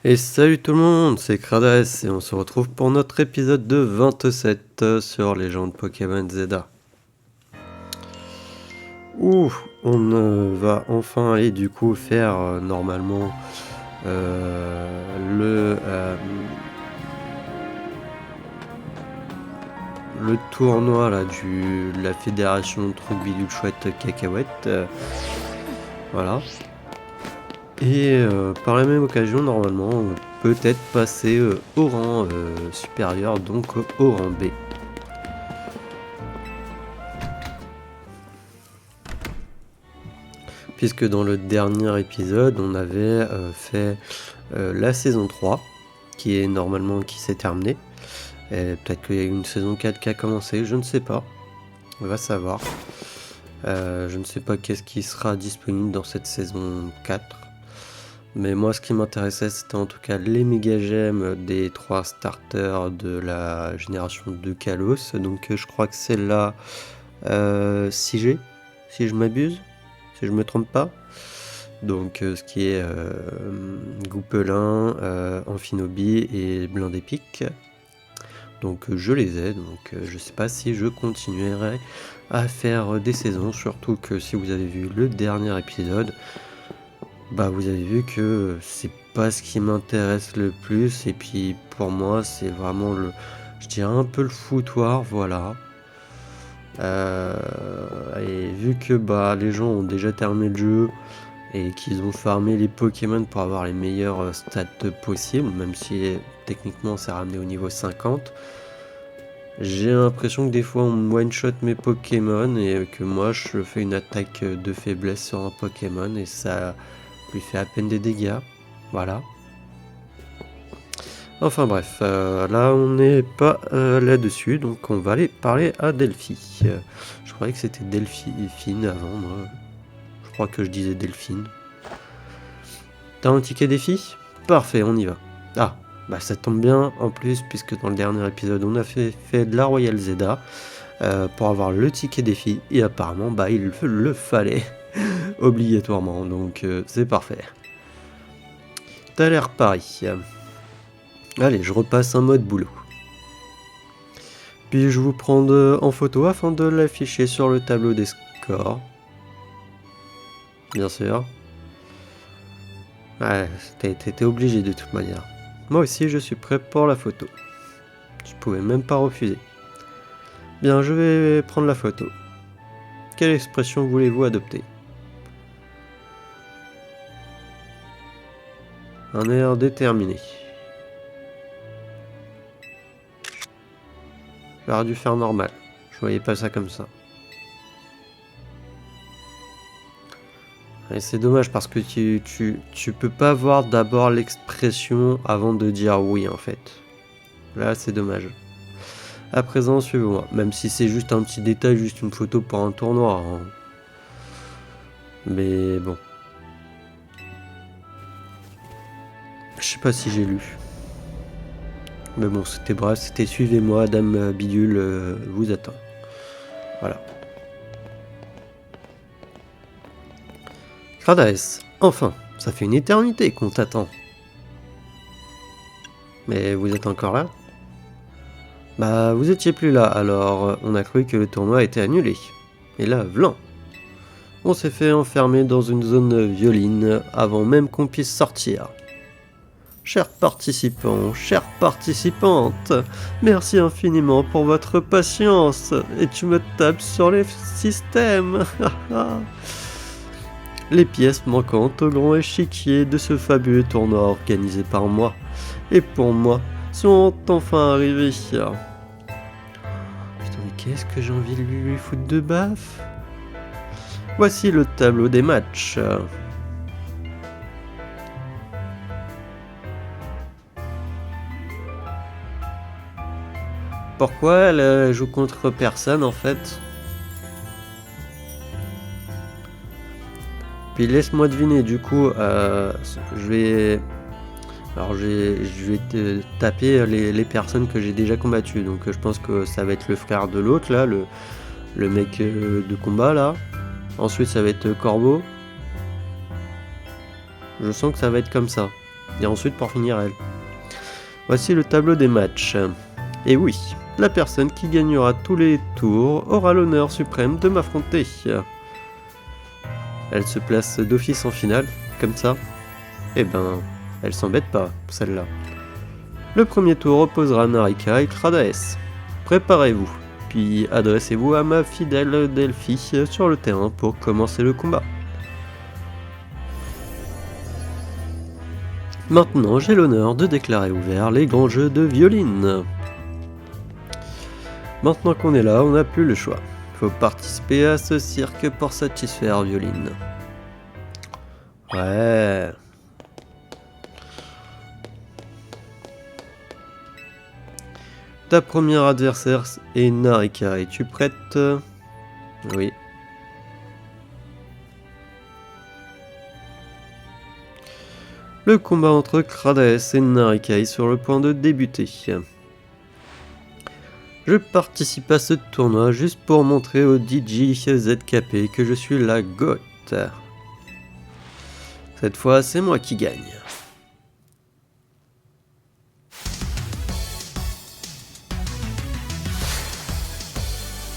Et salut tout le monde, c'est Kradas et on se retrouve pour notre épisode de 27 sur les gens de Pokémon Zeta. Ouh, on va enfin aller du coup faire normalement le tournoi là de la fédération Truc Bidule Chouette Cacahuète. Voilà. Et par la même occasion, normalement, peut-être passer au rang supérieur, donc au rang B. Puisque dans le dernier épisode, on avait fait la saison 3, qui s'est terminée. Et peut-être qu'il y a une saison 4 qui a commencé, je ne sais pas. On va savoir. Je ne sais pas qu'est-ce qui sera disponible dans cette saison 4. Mais moi, ce qui m'intéressait, c'était en tout cas les méga gemmes des 3 starters de la génération de Kalos. Donc, je crois que c'est la 6G, si je m'abuse, si je me trompe pas. Donc, ce qui est Goupelin, Amphinobi et Blindépic. Donc, je les ai. Donc, je sais pas si je continuerai à faire des saisons. Surtout que si vous avez vu le dernier épisode, bah vous avez vu que c'est pas ce qui m'intéresse le plus, et puis pour moi c'est vraiment je dirais un peu le foutoir, voilà. Et vu que bah les gens ont déjà terminé le jeu et qu'ils ont farmé les Pokémon pour avoir les meilleurs stats possibles, même si techniquement c'est ramené au niveau 50, j'ai l'impression que des fois on one-shot mes Pokémon et que moi je fais une attaque de faiblesse sur un Pokémon et ça lui fait à peine des dégâts, voilà. Enfin bref, là on n'est pas là-dessus, donc on va aller parler à Delphi. Je croyais que c'était Delphine avant, moi. Je crois que je disais Delphine. T'as un ticket défi ? Parfait, on y va. Ah, bah ça tombe bien en plus, puisque dans le dernier épisode on a fait de la Royal Zeta pour avoir le ticket défi, et apparemment bah il le fallait obligatoirement, donc c'est parfait. T'as l'air pari. Allez, je repasse en mode boulot. Puis-je vous prendre en photo afin de l'afficher sur le tableau des scores ? Bien sûr. Ouais, t'étais obligé de toute manière. Moi aussi, je suis prêt pour la photo. Je pouvais même pas refuser. Bien, je vais prendre la photo. Quelle expression voulez-vous adopter ? Un air déterminé. J'aurais dû faire normal. Je voyais pas ça comme ça. Et c'est dommage parce que tu peux pas voir d'abord l'expression avant de dire oui en fait. Là c'est dommage. À présent suivez-moi. Même si c'est juste un petit détail, juste une photo pour un tournoi. Hein. Mais bon. Je sais pas si j'ai lu. Mais bon, c'était bref, c'était suivez-moi, Dame Bidule vous attend. Voilà. Kradas, enfin, ça fait une éternité qu'on t'attend. Mais vous êtes encore là ? Bah, vous étiez plus là, alors on a cru que le tournoi était annulé. Et là, vlan. On s'est fait enfermer dans une zone violine avant même qu'on puisse sortir. Chers participants, chères participantes, merci infiniment pour votre patience. Et tu me tapes sur les systèmes. Les pièces manquantes au grand échiquier de ce fabuleux tournoi organisé par moi et pour moi sont enfin arrivées. Putain, mais qu'est-ce que j'ai envie de lui foutre de baffe ? Voici le tableau des matchs. Pourquoi elle joue contre personne en fait ? Puis laisse-moi deviner, du coup, je vais te taper les personnes que j'ai déjà combattues. Donc je pense que ça va être le frère de l'autre là, le mec de combat là. Ensuite ça va être Corbeau. Je sens que ça va être comme ça. Et ensuite pour finir elle. Voici le tableau des matchs. Et oui, la personne qui gagnera tous les tours aura l'honneur suprême de m'affronter. Elle se place d'office en finale, comme ça. Eh ben, elle s'embête pas, celle-là. Le premier tour opposera Narika et Kradaes. Préparez-vous, puis adressez-vous à ma fidèle Delphi sur le terrain pour commencer le combat. Maintenant, j'ai l'honneur de déclarer ouvert les grands jeux de Violine. Maintenant qu'on est là, on n'a plus le choix. Faut participer à ce cirque pour satisfaire Violine. Ouais. Ta première adversaire est Narika. Es-tu prête? Oui. Le combat entre Kradaes et Narika est sur le point de débuter. Je participe à ce tournoi juste pour montrer au DJ ZKP que je suis la GOAT. Cette fois, c'est moi qui gagne.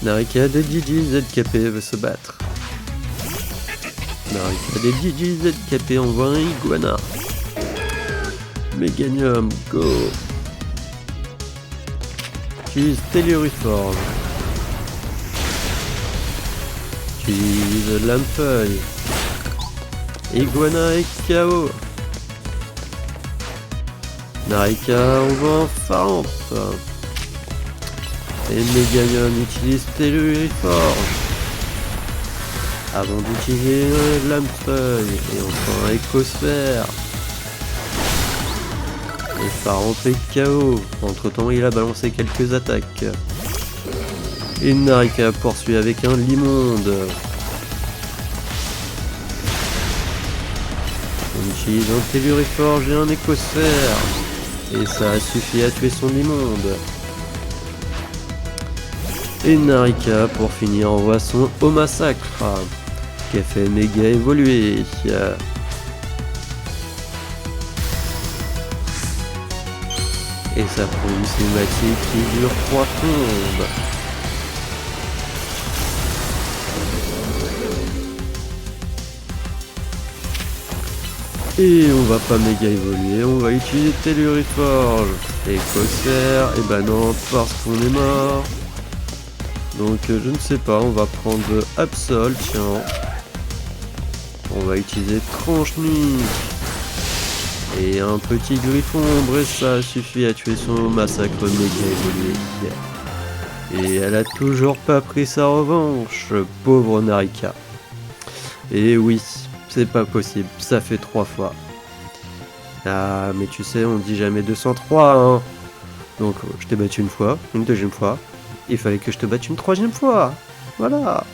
Narika des DJ ZKP veut se battre. Narika des DJ ZKP envoie un iguana. Meganium, go! Utilise Telluriforge. Utilise Lampeuil. Iguana et KO. Narika envoie un Pharamp. Et Meganium utilise Telluriforge. Avant d'utiliser Lampeuil. Et enfin Écosphère. Et Pharamp est KO. Entre temps, il a balancé quelques attaques. Et Narika poursuit avec un Limonde. On utilise un Telluriforge et un Écosphère. Et ça a suffi à tuer son Limonde. Et Narika, pour finir, envoie son Au Massacre, qui a fait méga évoluer. Et ça prend une cinématique qui dure 3 secondes. Et on va pas méga évoluer, on va utiliser Telluriforge. Et Écosphère, et ben non, parce qu'on est mort. Donc je ne sais pas, on va prendre Absol, tiens. On va utiliser Tranche-Nuque. Et un petit griffon ombre, et ça suffit à tuer son massacre méga évolué. Et elle a toujours pas pris sa revanche, pauvre Narika. Et oui, c'est pas possible, ça fait 3 fois. Ah, mais tu sais, on dit jamais 203, hein. Donc je t'ai battu une fois, une deuxième fois. Il fallait que je te batte une 3e fois. Voilà.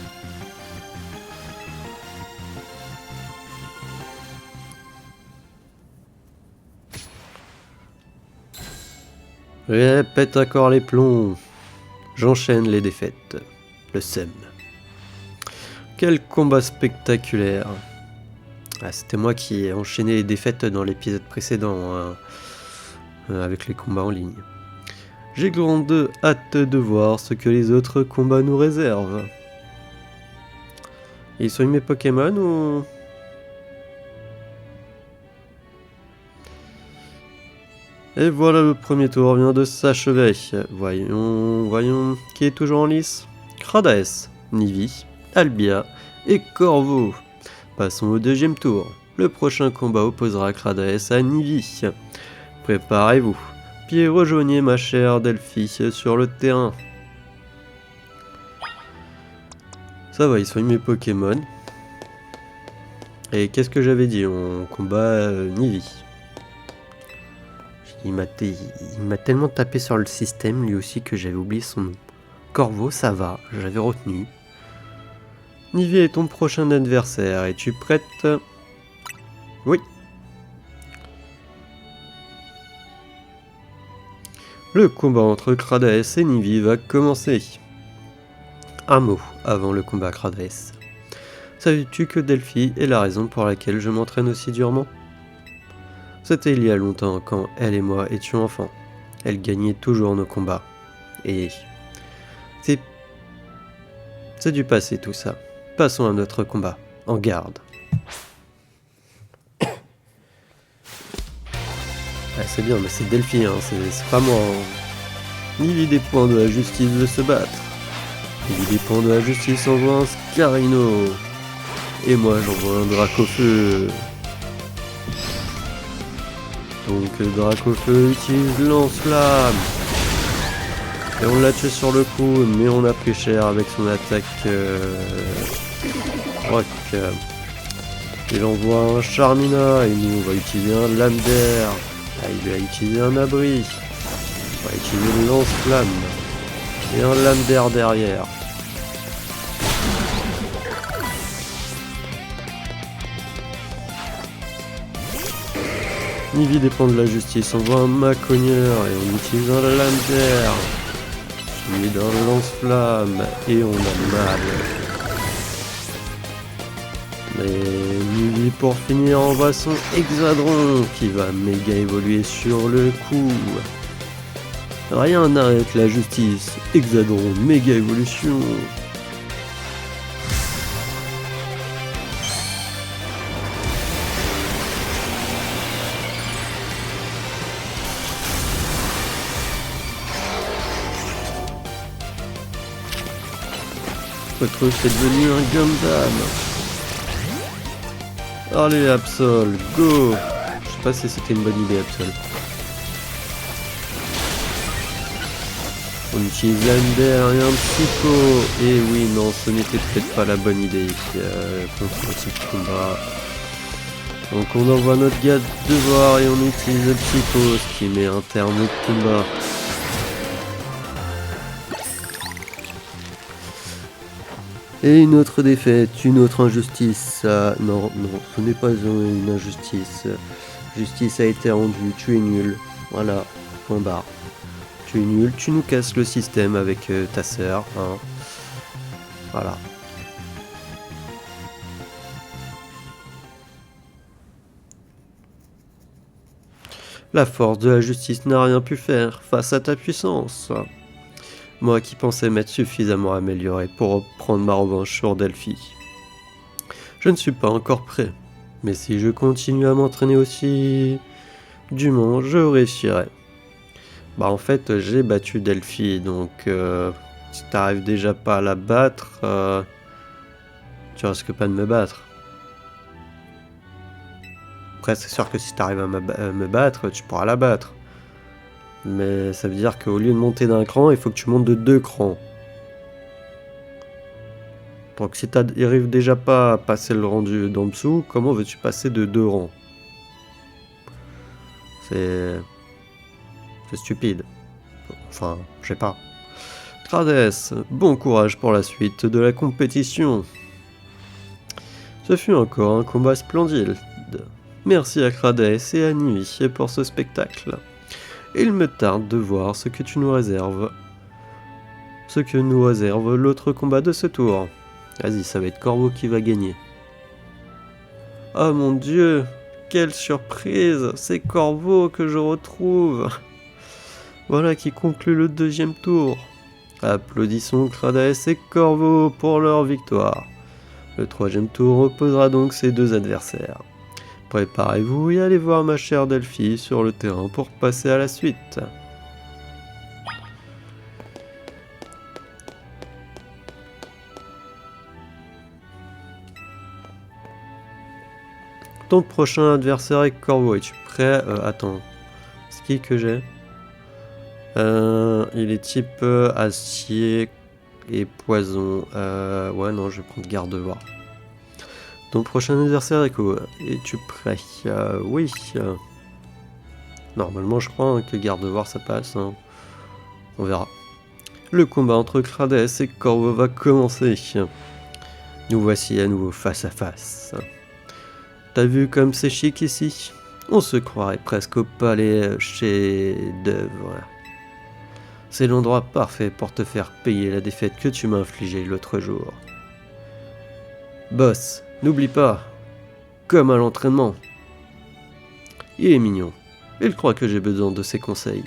Répète encore les plombs. J'enchaîne les défaites. Le seum. Quel combat spectaculaire. Ah, c'était moi qui ai enchaîné les défaites dans l'épisode précédent, hein, avec les combats en ligne. J'ai grande hâte de voir ce que les autres combats nous réservent. Ils sont mes Pokémon ou... Et voilà, le premier tour vient de s'achever. Voyons, qui est toujours en lice? Kradaes, Nivi, Albia et Corvo. Passons au deuxième tour. Le prochain combat opposera Kradaes à Nivi. Préparez-vous, puis rejoignez ma chère Delphi sur le terrain. Ça va, ils soignent mes Pokémon. Et qu'est-ce que j'avais dit? On combat Nivi. Il m'a tellement tapé sur le système, lui aussi, que j'avais oublié son nom. Corvo, ça va, j'avais retenu. Nivi est ton prochain adversaire. Es-tu prête? Oui. Le combat entre Kradaes et Nivi va commencer. Un mot avant le combat Kradaes. Savais-tu que Delphi est la raison pour laquelle je m'entraîne aussi durement? C'était il y a longtemps quand elle et moi étions enfants. Elle gagnait toujours nos combats. Et c'est du passé tout ça. Passons à notre combat. En garde. Ah, c'est bien, mais c'est Delphi, hein, c'est pas moi. Hein. Il dépend de la justice de se battre. Il dépend de la justice envoie un Scarino. Et moi j'envoie un Dracofeu. Donc le Dracofeu utilise lance-flamme. Et on l'a tué sur le coup, mais on a pris cher avec son attaque rock. Il envoie un Charmina et nous on va utiliser un lame d'air. Ah, il va utiliser un abri. On va utiliser le lance-flamme. Et un lame d'air derrière. Nivi dépend de la justice, on voit un Macogneur et on utilise un lame d'air. Suivi d'un lance-flamme et on a mal. Mais Nivi pour finir envoie son Hexadron qui va méga évoluer sur le coup. Rien n'arrête la justice, Hexadron méga évolution. Votre truc est devenu un Gundam. Allez Absol, go. Je sais pas si c'était une bonne idée Absol. On utilise l'Ender et un Psycho. Et oui, non, ce n'était peut-être pas la bonne idée contre ce combat. Donc on envoie notre gars de devoir et on utilise le Psycho, ce qui met un terme au combat. Et une autre défaite, une autre injustice. Non, ce n'est pas une injustice. Justice a été rendue, tu es nul. Voilà, point barre. Tu es nul, tu nous casses le système avec ta sœur. Hein. Voilà. La force de la justice n'a rien pu faire face à ta puissance. Moi qui pensais m'être suffisamment amélioré pour prendre ma revanche sur Delphi. Je ne suis pas encore prêt, mais si je continue à m'entraîner aussi dûment, je réussirai. Bah en fait j'ai battu Delphi, donc si t'arrives déjà pas à la battre, tu risques pas de me battre. Après c'est sûr que si t'arrives à me battre, tu pourras la battre. Mais ça veut dire qu'au lieu de monter d'un cran, il faut que tu montes de 2 crans. Donc si t'arrives déjà pas à passer le rang d'en dessous, comment veux-tu passer de 2 rangs? C'est stupide. Enfin, je sais pas. Crades, bon courage pour la suite de la compétition. Ce fut encore un combat splendide. Merci à Crades et à Nivi pour ce spectacle. Il me tarde de voir ce que nous réserve l'autre combat de ce tour. Vas-y, ça va être Corvo qui va gagner. Oh mon dieu, quelle surprise, c'est Corvo que je retrouve. Voilà qui conclut le 2e tour. Applaudissons Crades et Corvo pour leur victoire. Le 3e tour opposera donc ces 2 adversaires. Préparez-vous et allez voir ma chère Delphi sur le terrain pour passer à la suite. Ton prochain adversaire est Corvo. Es-tu prêt? Attends. C'est qui que j'ai? Il est type acier et poison. Ouais, non, je vais prendre garde-voir. Ton prochain adversaire est quoi? Es-tu prêt? Oui. Normalement, je crois que garde-voir ça passe. Hein. On verra. Le combat entre Crades et Corvo va commencer. Nous voici à nouveau face à face. T'as vu comme c'est chic ici? On se croirait presque au palais chez d'œuvre. C'est l'endroit parfait pour te faire payer la défaite que tu m'as infligée l'autre jour. Boss, n'oublie pas, comme à l'entraînement. Il est mignon. Il croit que j'ai besoin de ses conseils.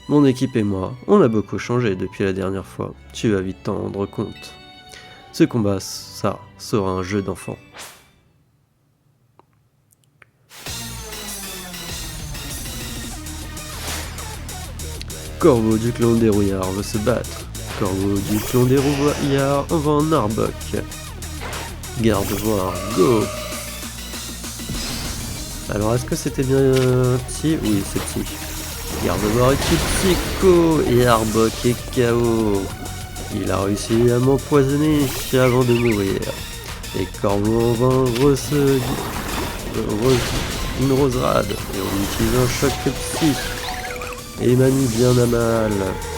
Mon équipe et moi, on a beaucoup changé depuis la dernière fois. Tu vas vite t'en rendre compte. Ce combat, ça, sera un jeu d'enfant. Corbeau du clan des rouillards veut se battre. Corbeau du clan des rouillards envoie un Arbok. Garde voir, go! Alors est-ce que c'était bien petit? Oui, c'est petit. Garde voir équipe psycho et Arbok est KO. Il a réussi à m'empoisonner avant de mourir. Et Corbeau envoie une roserade et on utilise un choc psy. Et m'a mis bien à mal,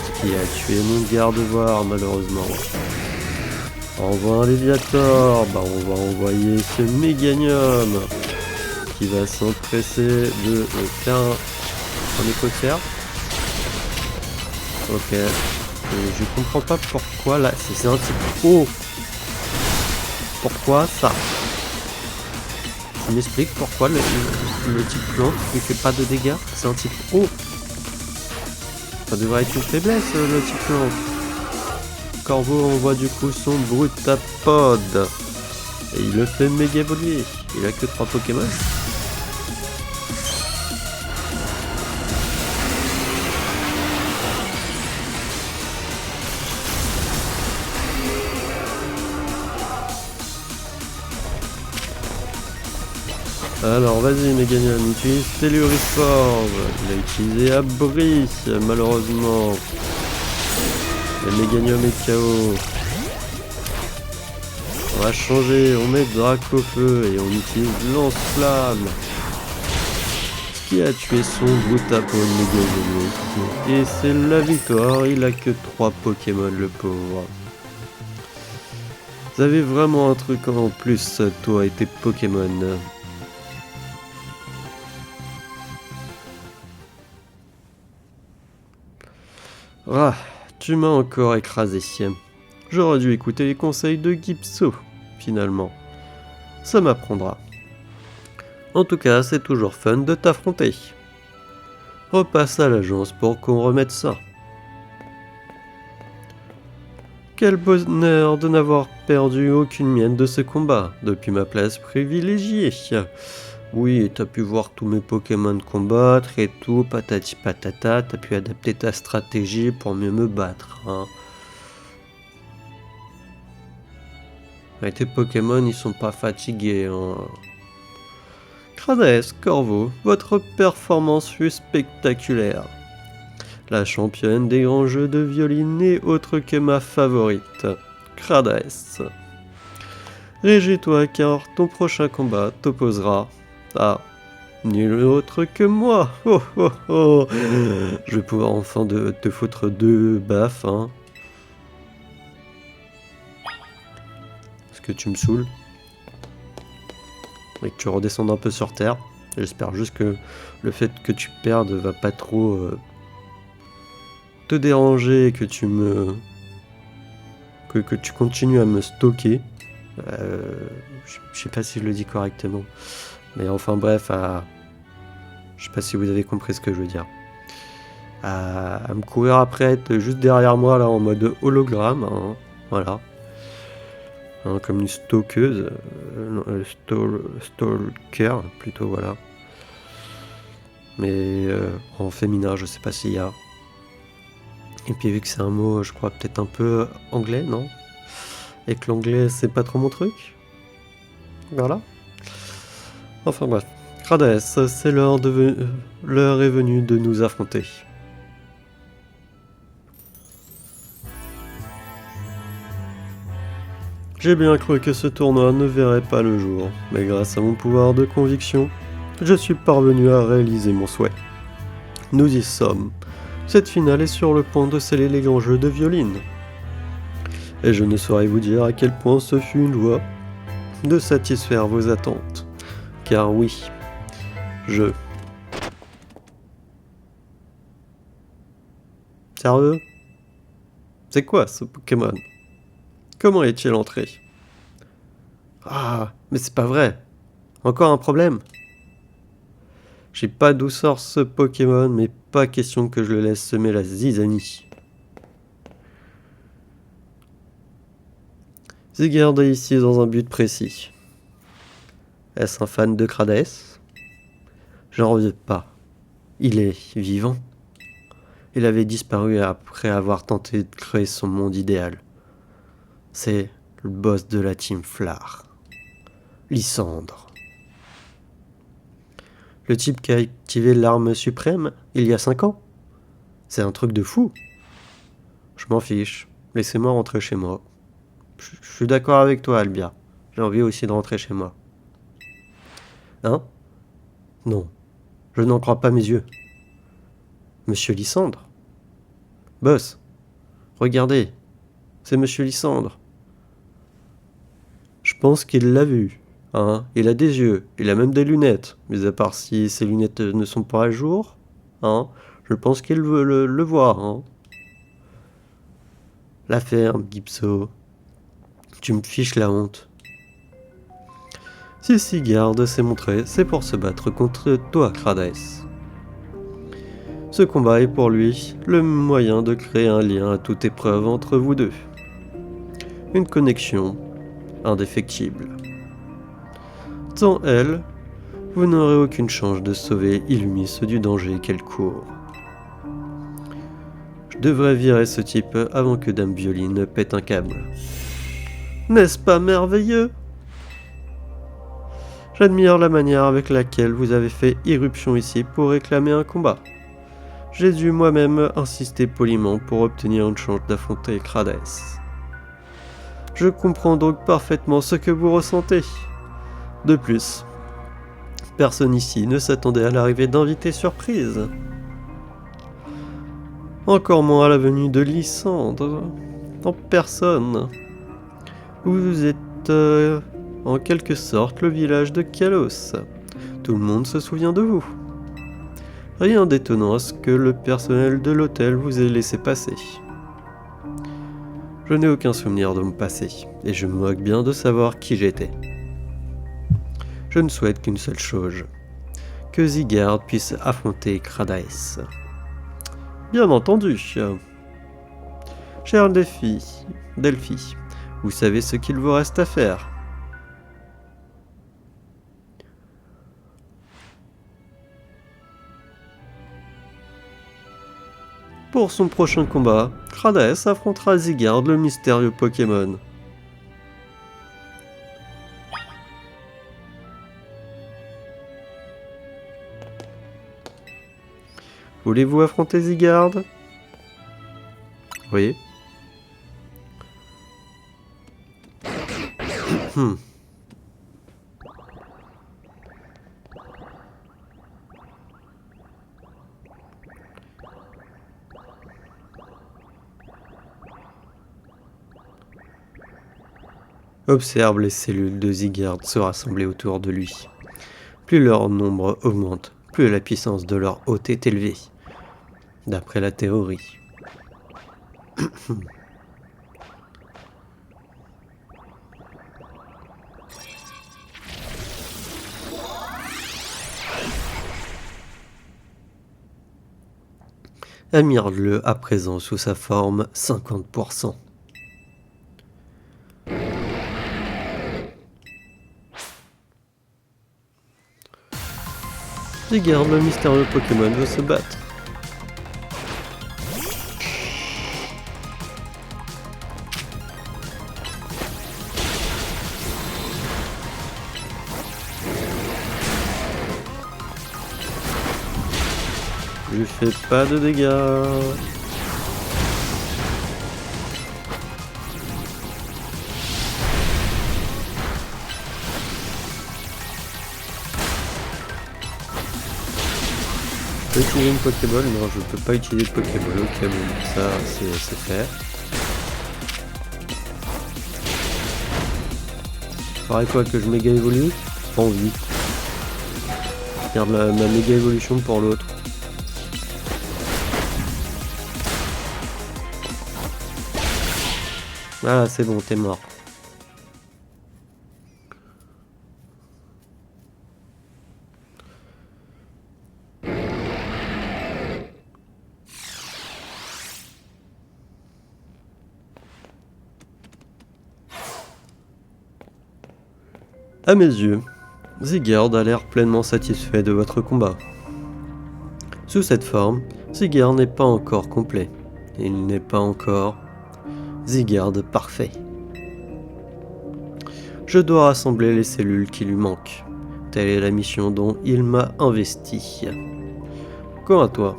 ce qui a tué mon garde-voir malheureusement. On envoie un Léviator, on va envoyer ce Méganium qui va s'empresser de faire un écosphère. Ok, je comprends pas pourquoi là, c'est un type haut. Pourquoi ça? Je m'explique pourquoi le type plante ne fait pas de dégâts, c'est un type haut. Ça devrait être une faiblesse, le type plante. Corbeau envoie du coup son Brutapod. Et il le fait méga voler. Il a que 3 Pokémon. Alors vas-y Méganium, utilise Telluriform. Il a utilisé Abri, malheureusement. Le Méganium est KO. On va changer, on met Dracofeu et on utilise Lance-Flamme. Ce qui a tué son Brutapod Méganium. Et c'est la victoire, il a que 3 Pokémon le pauvre. Vous avez vraiment un truc en plus, toi et tes Pokémon. Ah, tu m'as encore écrasé. J'aurais dû écouter les conseils de Gipso, finalement. Ça m'apprendra. En tout cas, c'est toujours fun de t'affronter. Repasse à l'agence pour qu'on remette ça. Quel bonheur de n'avoir perdu aucune mienne de ce combat, depuis ma place privilégiée. Oui, t'as pu voir tous mes Pokémon combattre et tout, patati patata, t'as pu adapter ta stratégie pour mieux me battre. Hein. Et tes Pokémon, ils sont pas fatigués. Hein. Crades, Corbeau, votre performance fut spectaculaire. La championne des grands jeux de violine n'est autre que ma favorite, Crades. Réjouis-toi car ton prochain combat t'opposera à nul autre que moi. Oh oh oh. Je vais pouvoir enfin te foutre 2 baffes. Hein. Parce que tu me saoules. Et que tu redescendes un peu sur terre. J'espère juste que le fait que tu perdes va pas trop te déranger et que tu me... que tu continues à me stocker. Je sais pas si je le dis correctement. Mais enfin bref, je sais pas si vous avez compris ce que je veux dire. À me courir après, être juste derrière moi là en mode hologramme. Hein, voilà. Hein, comme une stalkeuse. Stalker plutôt, voilà. Mais en féminin, je sais pas s'il y a. Et puis vu que c'est un mot, je crois peut-être un peu anglais, non? Et que l'anglais, c'est pas trop mon truc. Voilà. Enfin bref. Crades, c'est l'heure est venue de nous affronter. J'ai bien cru que ce tournoi ne verrait pas le jour, mais grâce à mon pouvoir de conviction, je suis parvenu à réaliser mon souhait. Nous y sommes. Cette finale est sur le point de sceller les grands jeux de violine. Et je ne saurais vous dire à quel point ce fut une joie de satisfaire vos attentes. Car oui, Sérieux? C'est quoi ce Pokémon? Comment est-il entré? Ah, mais c'est pas vrai. Encore un problème? Je sais pas d'où sort ce Pokémon, mais pas question que je le laisse semer la zizanie. Zygarde est ici dans un but précis. Est-ce un fan de Crades? J'en reviens pas. Il est vivant. Il avait disparu après avoir tenté de créer son monde idéal. C'est le boss de la team Flar. Lysandre. Le type qui a activé l'arme suprême il y a 5 ans. C'est un truc de fou. Je m'en fiche. Laissez-moi rentrer chez moi. Je suis d'accord avec toi, Albia. J'ai envie aussi de rentrer chez moi. Hein? Non. Je n'en crois pas mes yeux. Monsieur Lysandre? Boss, regardez. C'est Monsieur Lysandre. Je pense qu'il l'a vu. Hein? Il a des yeux. Il a même des lunettes. Mais à part si ses lunettes ne sont pas à jour. Hein? Je pense qu'il veut le voir. Hein? La ferme, Gipso. Tu me fiches la honte. Si Zygarde s'est montré, c'est pour se battre contre toi, Crades. Ce combat est pour lui le moyen de créer un lien à toute épreuve entre vous deux. Une connexion indéfectible. Sans elle, vous n'aurez aucune chance de sauver Illumis du danger qu'elle court. Je devrais virer ce type avant que Dame Violine pète un câble. N'est-ce pas merveilleux? J'admire la manière avec laquelle vous avez fait irruption ici pour réclamer un combat. J'ai dû moi-même insister poliment pour obtenir une chance d'affronter Crades. Je comprends donc parfaitement ce que vous ressentez. De plus, personne ici ne s'attendait à l'arrivée d'invités surprises. Encore moins à la venue de Lysandre. En personne. Vous êtes en quelque sorte le village de Kalos. Tout le monde se souvient de vous. Rien d'étonnant à ce que le personnel de l'hôtel vous ait laissé passer. Je n'ai aucun souvenir de mon passé, et je me moque bien de savoir qui j'étais. Je ne souhaite qu'une seule chose, que Zygarde puisse affronter Crades. Bien entendu. Cher Delphi, vous savez ce qu'il vous reste à faire. Pour son prochain combat, Crades affrontera Zygarde, le mystérieux Pokémon. Voulez-vous affronter Zygarde? Oui. Observe les cellules de Zygarde se rassembler autour de lui. Plus leur nombre augmente, plus la puissance de leur hôte est élevée. D'après la théorie. Admire-le à présent sous sa forme 50%. Zygarde, le mystérieux Pokémon, veut se battre. Je lui fais pas de dégâts. Je peux utiliser une Pokéball? Non, je peux pas utiliser de Pokéball. Ok, bon, ça c'est fait. Pareil quoi que je méga évolue? Pas envie. Garde ma méga évolution pour l'autre. Ah, c'est bon, t'es mort. À mes yeux, Sigurd a l'air pleinement satisfait de votre combat. Sous cette forme, Sigurd n'est pas encore complet. Il n'est pas encore Sigurd parfait. Je dois rassembler les cellules qui lui manquent. Telle est la mission dont il m'a investi. Quant à toi,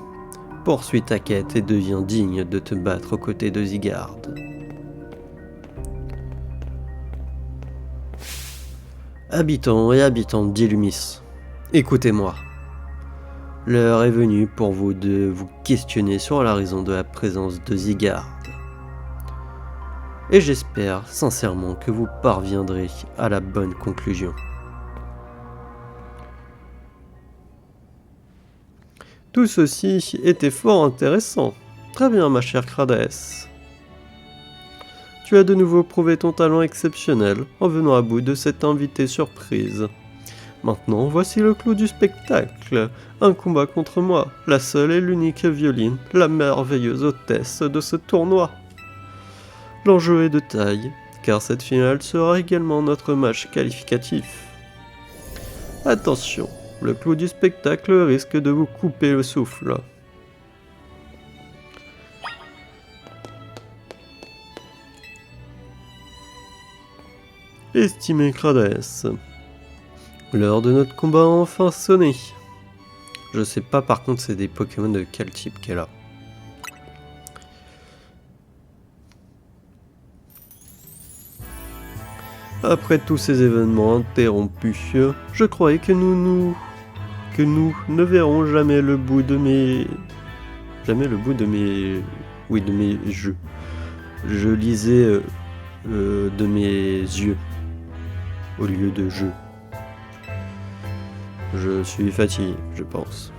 poursuis ta quête et deviens digne de te battre aux côtés de Sigurd. Habitants et habitantes d'Illumis, écoutez-moi. L'heure est venue pour vous de vous questionner sur la raison de la présence de Sigurd. Et j'espère sincèrement que vous parviendrez à la bonne conclusion. Tout ceci était fort intéressant. Très bien, ma chère Crades. Tu as de nouveau prouvé ton talent exceptionnel en venant à bout de cette invitée surprise. Maintenant, voici le clou du spectacle. Un combat contre moi, la seule et l'unique Violine, la merveilleuse hôtesse de ce tournoi. L'enjeu est de taille, car cette finale sera également notre match qualificatif. Attention, le clou du spectacle risque de vous couper le souffle. Estimé Crades, l'heure de notre combat a enfin sonné. Je sais pas par contre c'est des Pokémon de quel type qu'elle a. Après tous ces événements interrompus, je croyais que nous ne verrons jamais le bout de mes... Oui, de mes jeux. Je lisais de mes yeux au lieu de jeu. Je suis fatigué, je pense.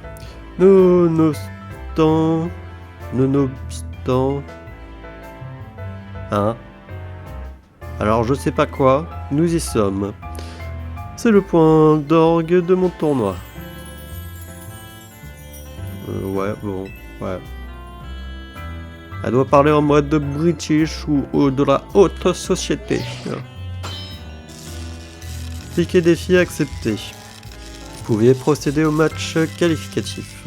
Nonobstant... Hein? Alors je sais pas quoi, nous y sommes. C'est le point d'orgue de mon tournoi. Ouais, bon, ouais. Elle doit parler en mode British ou de la haute société. Piqué défi accepté. Vous pouviez procéder au match qualificatif.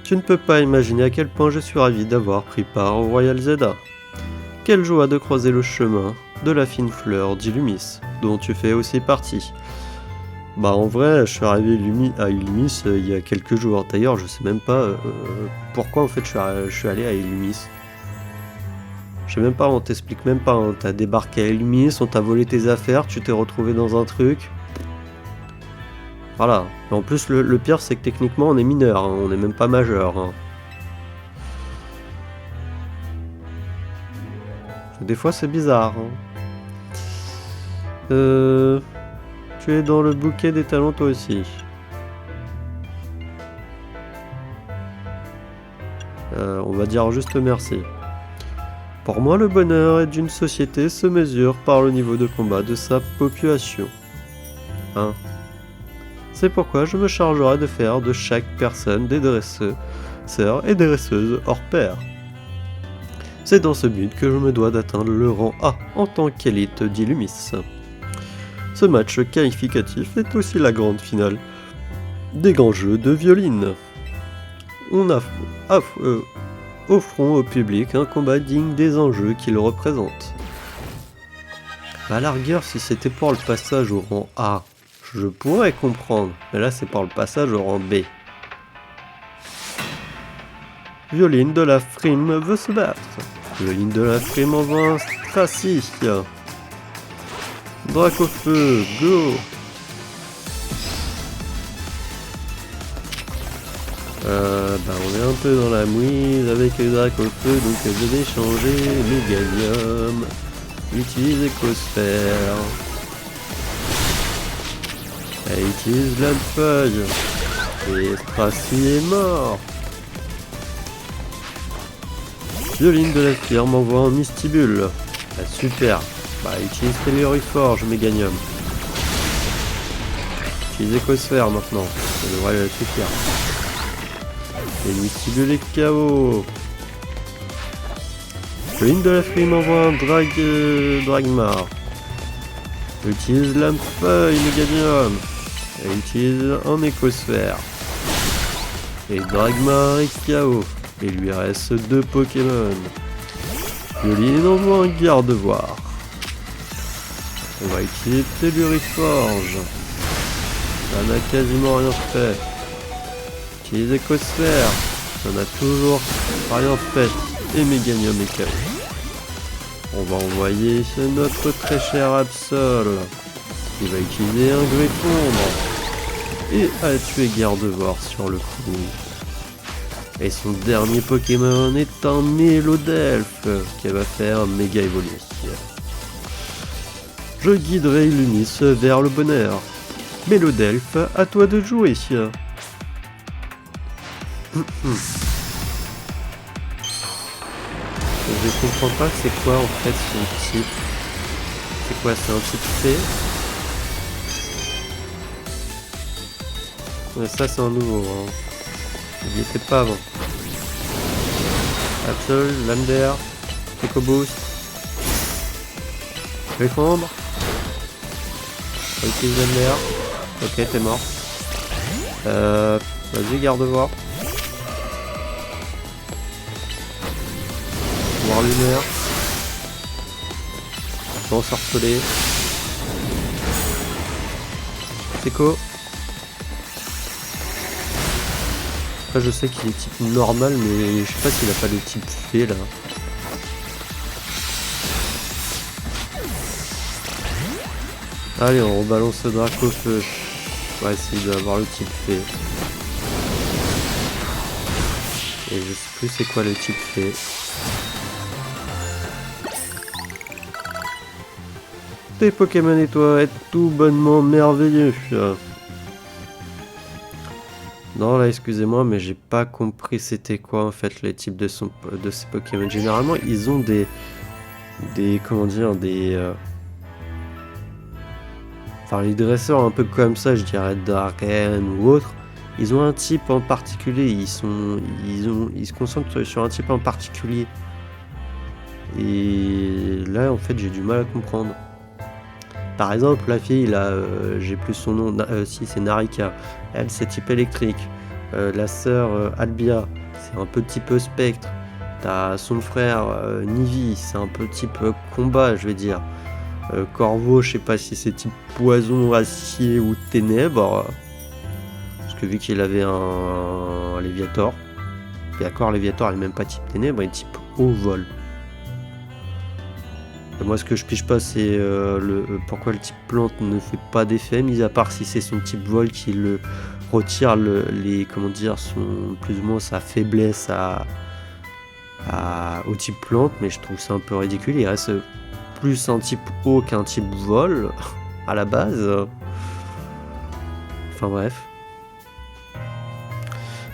Tu ne peux pas imaginer à quel point je suis ravi d'avoir pris part au Royal Zelda. Quelle joie de croiser le chemin de la fine fleur d'Illumis, dont tu fais aussi partie. Bah en vrai, je suis arrivé à Illumis il y a quelques jours. D'ailleurs, je sais même pas pourquoi en fait je suis allé à Illumis. Je sais même pas, on t'explique même pas. Hein. T'as débarqué à Illumis, on t'a volé tes affaires, tu t'es retrouvé dans un truc. Voilà. Et en plus, le pire, c'est que techniquement, on est mineur, hein. On n'est même pas majeur. Hein. Des fois, c'est bizarre. Hein. Tu es dans le bouquet des talents toi aussi. On va dire juste merci. Pour moi, le bonheur d'une société se mesure par le niveau de combat de sa population. Hein. C'est pourquoi je me chargerai de faire de chaque personne des dresseurs et dresseuses hors pair. C'est dans ce but que je me dois d'atteindre le rang A en tant qu'élite d'Illumis. Ce match qualificatif est aussi la grande finale des grands jeux de Violine. Offrons au public un combat digne des enjeux qu'il représente. À la rigueur, si c'était pour le passage au rang A, je pourrais comprendre, mais là c'est pour le passage au rang B. Violine de la Frime veut se battre. Violine de la Frime envoie un Stracy. Dracofeu, go! On est un peu dans la mouise avec le Dracofeu, donc je vais changer Meganium. Utilise Écosphère. Elle utilise Landfeuille. Et Stracy est mort. Violine de la firme envoie un Mystibule. Ah, super. Utilise Telluriforge, Meganium. Utilise Écosphère maintenant. Ça devrait suffire. Et Mystibule est KO. Violine de la firme envoie un Dragmar. Utilise lame feuille Meganium. Et utilise un écosphère. Et Dragmar est KO. Il lui reste 2 Pokémon. Violine envoie un garde-voir. On va utiliser Telluriforge. Ça n'a quasiment rien fait. Utilise écosphère. Ça n'a toujours rien fait. Et Meganium est KO. On va envoyer notre très cher Absol. Il va utiliser un Greffondre. Et a tué Gardevoir sur le coup. Et son dernier Pokémon est un Mélodelphe qui va faire méga évolution. Je guiderai l'Unis vers le bonheur. Mélodelphe, à toi de jouer. Je comprends pas c'est quoi en fait son type. C'est quoi, c'est un type fée? Ouais, ça c'est un nouveau, hein. Il n'y était pas avant. Absol, Lame d'air, Eco Boost. Défendre. Utilise Lame d'air. Ok, t'es mort. Vas-y, garde-voir. Voir lunaire. Ensorcelé. Eco. Je sais qu'il est type normal, mais je sais pas s'il a pas le type fée là. Allez, on rebalance le Dracofeu. On va essayer d'avoir le type fée. Et je sais plus c'est quoi le type fée. Tes Pokémon et toi êtes tout bonnement merveilleux. Non là excusez-moi mais j'ai pas compris c'était quoi en fait les types de ces Pokémon. Généralement ils ont des comment dire enfin les dresseurs un peu comme ça je dirais d'Arène ou autre. Ils ont un type en particulier, ils se concentrent sur un type en particulier. Et là en fait j'ai du mal à comprendre. Par exemple, la fille, là, j'ai plus son nom, si c'est Narika, elle c'est type électrique. La sœur Albia, c'est un peu type spectre. T'as son frère Nivi, c'est un peu type combat, je vais dire. Corvo, je sais pas si c'est type poison, acier ou ténèbres. Parce que vu qu'il avait un Léviator, et d'accord, Léviator il est même pas type ténèbres, il est type eau vol. Moi ce que je pige pas c'est pourquoi le type plante ne fait pas d'effet, mis à part si c'est son type vol qui le retire comment dire, plus ou moins sa faiblesse au type plante, mais je trouve ça un peu ridicule, il reste plus un type eau qu'un type vol à la base. Enfin bref.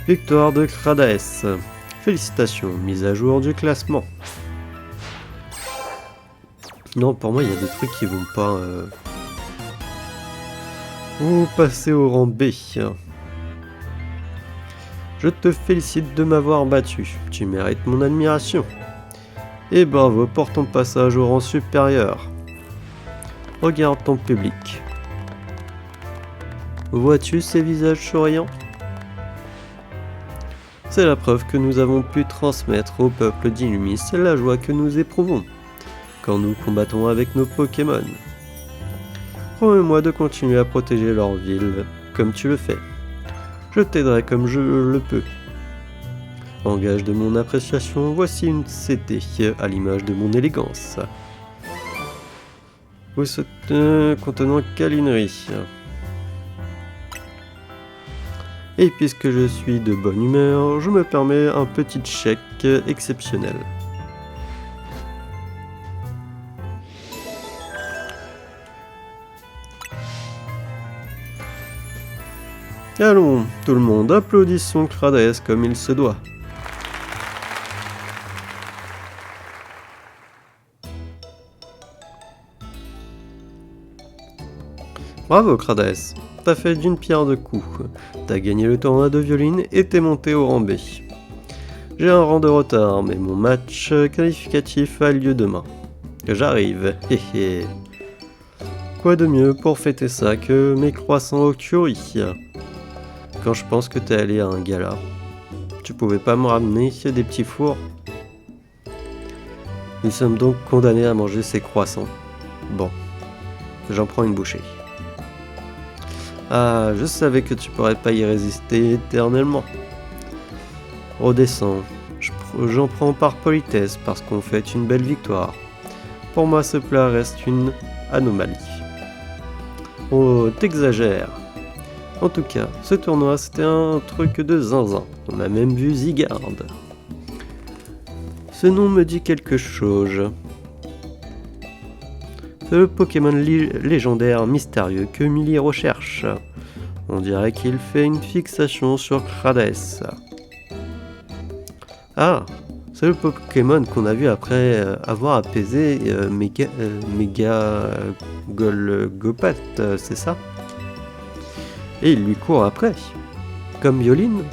Victoire de Kradaes. Félicitations, mise à jour du classement. Non, pour moi, il y a des trucs qui vont pas... Vous passez au rang B. Je te félicite de m'avoir battu. Tu mérites mon admiration. Et bravo pour ton passage au rang supérieur. Regarde ton public. Vois-tu ces visages souriants? C'est la preuve que nous avons pu transmettre au peuple d'Illumis la joie que nous éprouvons quand nous combattons avec nos Pokémon. Promets-moi de continuer à protéger leur ville comme tu le fais. Je t'aiderai comme je le peux. En gage de mon appréciation, voici une CT à l'image de mon élégance. Contenant câlinerie. Et puisque je suis de bonne humeur, je me permets un petit chèque exceptionnel. Allons, tout le monde, applaudissons Kradaes comme il se doit. Bravo Kradaes, t'as fait d'une pierre deux coups. T'as gagné le tournoi de Violine et t'es monté au rang B. J'ai un rang de retard, mais mon match qualificatif a lieu demain. J'arrive, hé hé. Quoi de mieux pour fêter ça que mes croissants au curry? Quand je pense que t'es allé à un gala, tu pouvais pas me ramener des petits fours? Nous sommes donc condamnés à manger ces croissants. Bon, j'en prends une bouchée. Ah, je savais que tu pourrais pas y résister éternellement. Redescends. J'en prends par politesse parce qu'on fête une belle victoire. Pour moi, ce plat reste une anomalie. Oh, t'exagères. En tout cas, ce tournoi, c'était un truc de zinzin. On a même vu Zygarde. Ce nom me dit quelque chose. C'est le Pokémon légendaire mystérieux que Millie recherche. On dirait qu'il fait une fixation sur Crades. Ah, c'est le Pokémon qu'on a vu après avoir apaisé Mega Golgopat, c'est ça? Et il lui court après, comme Violine.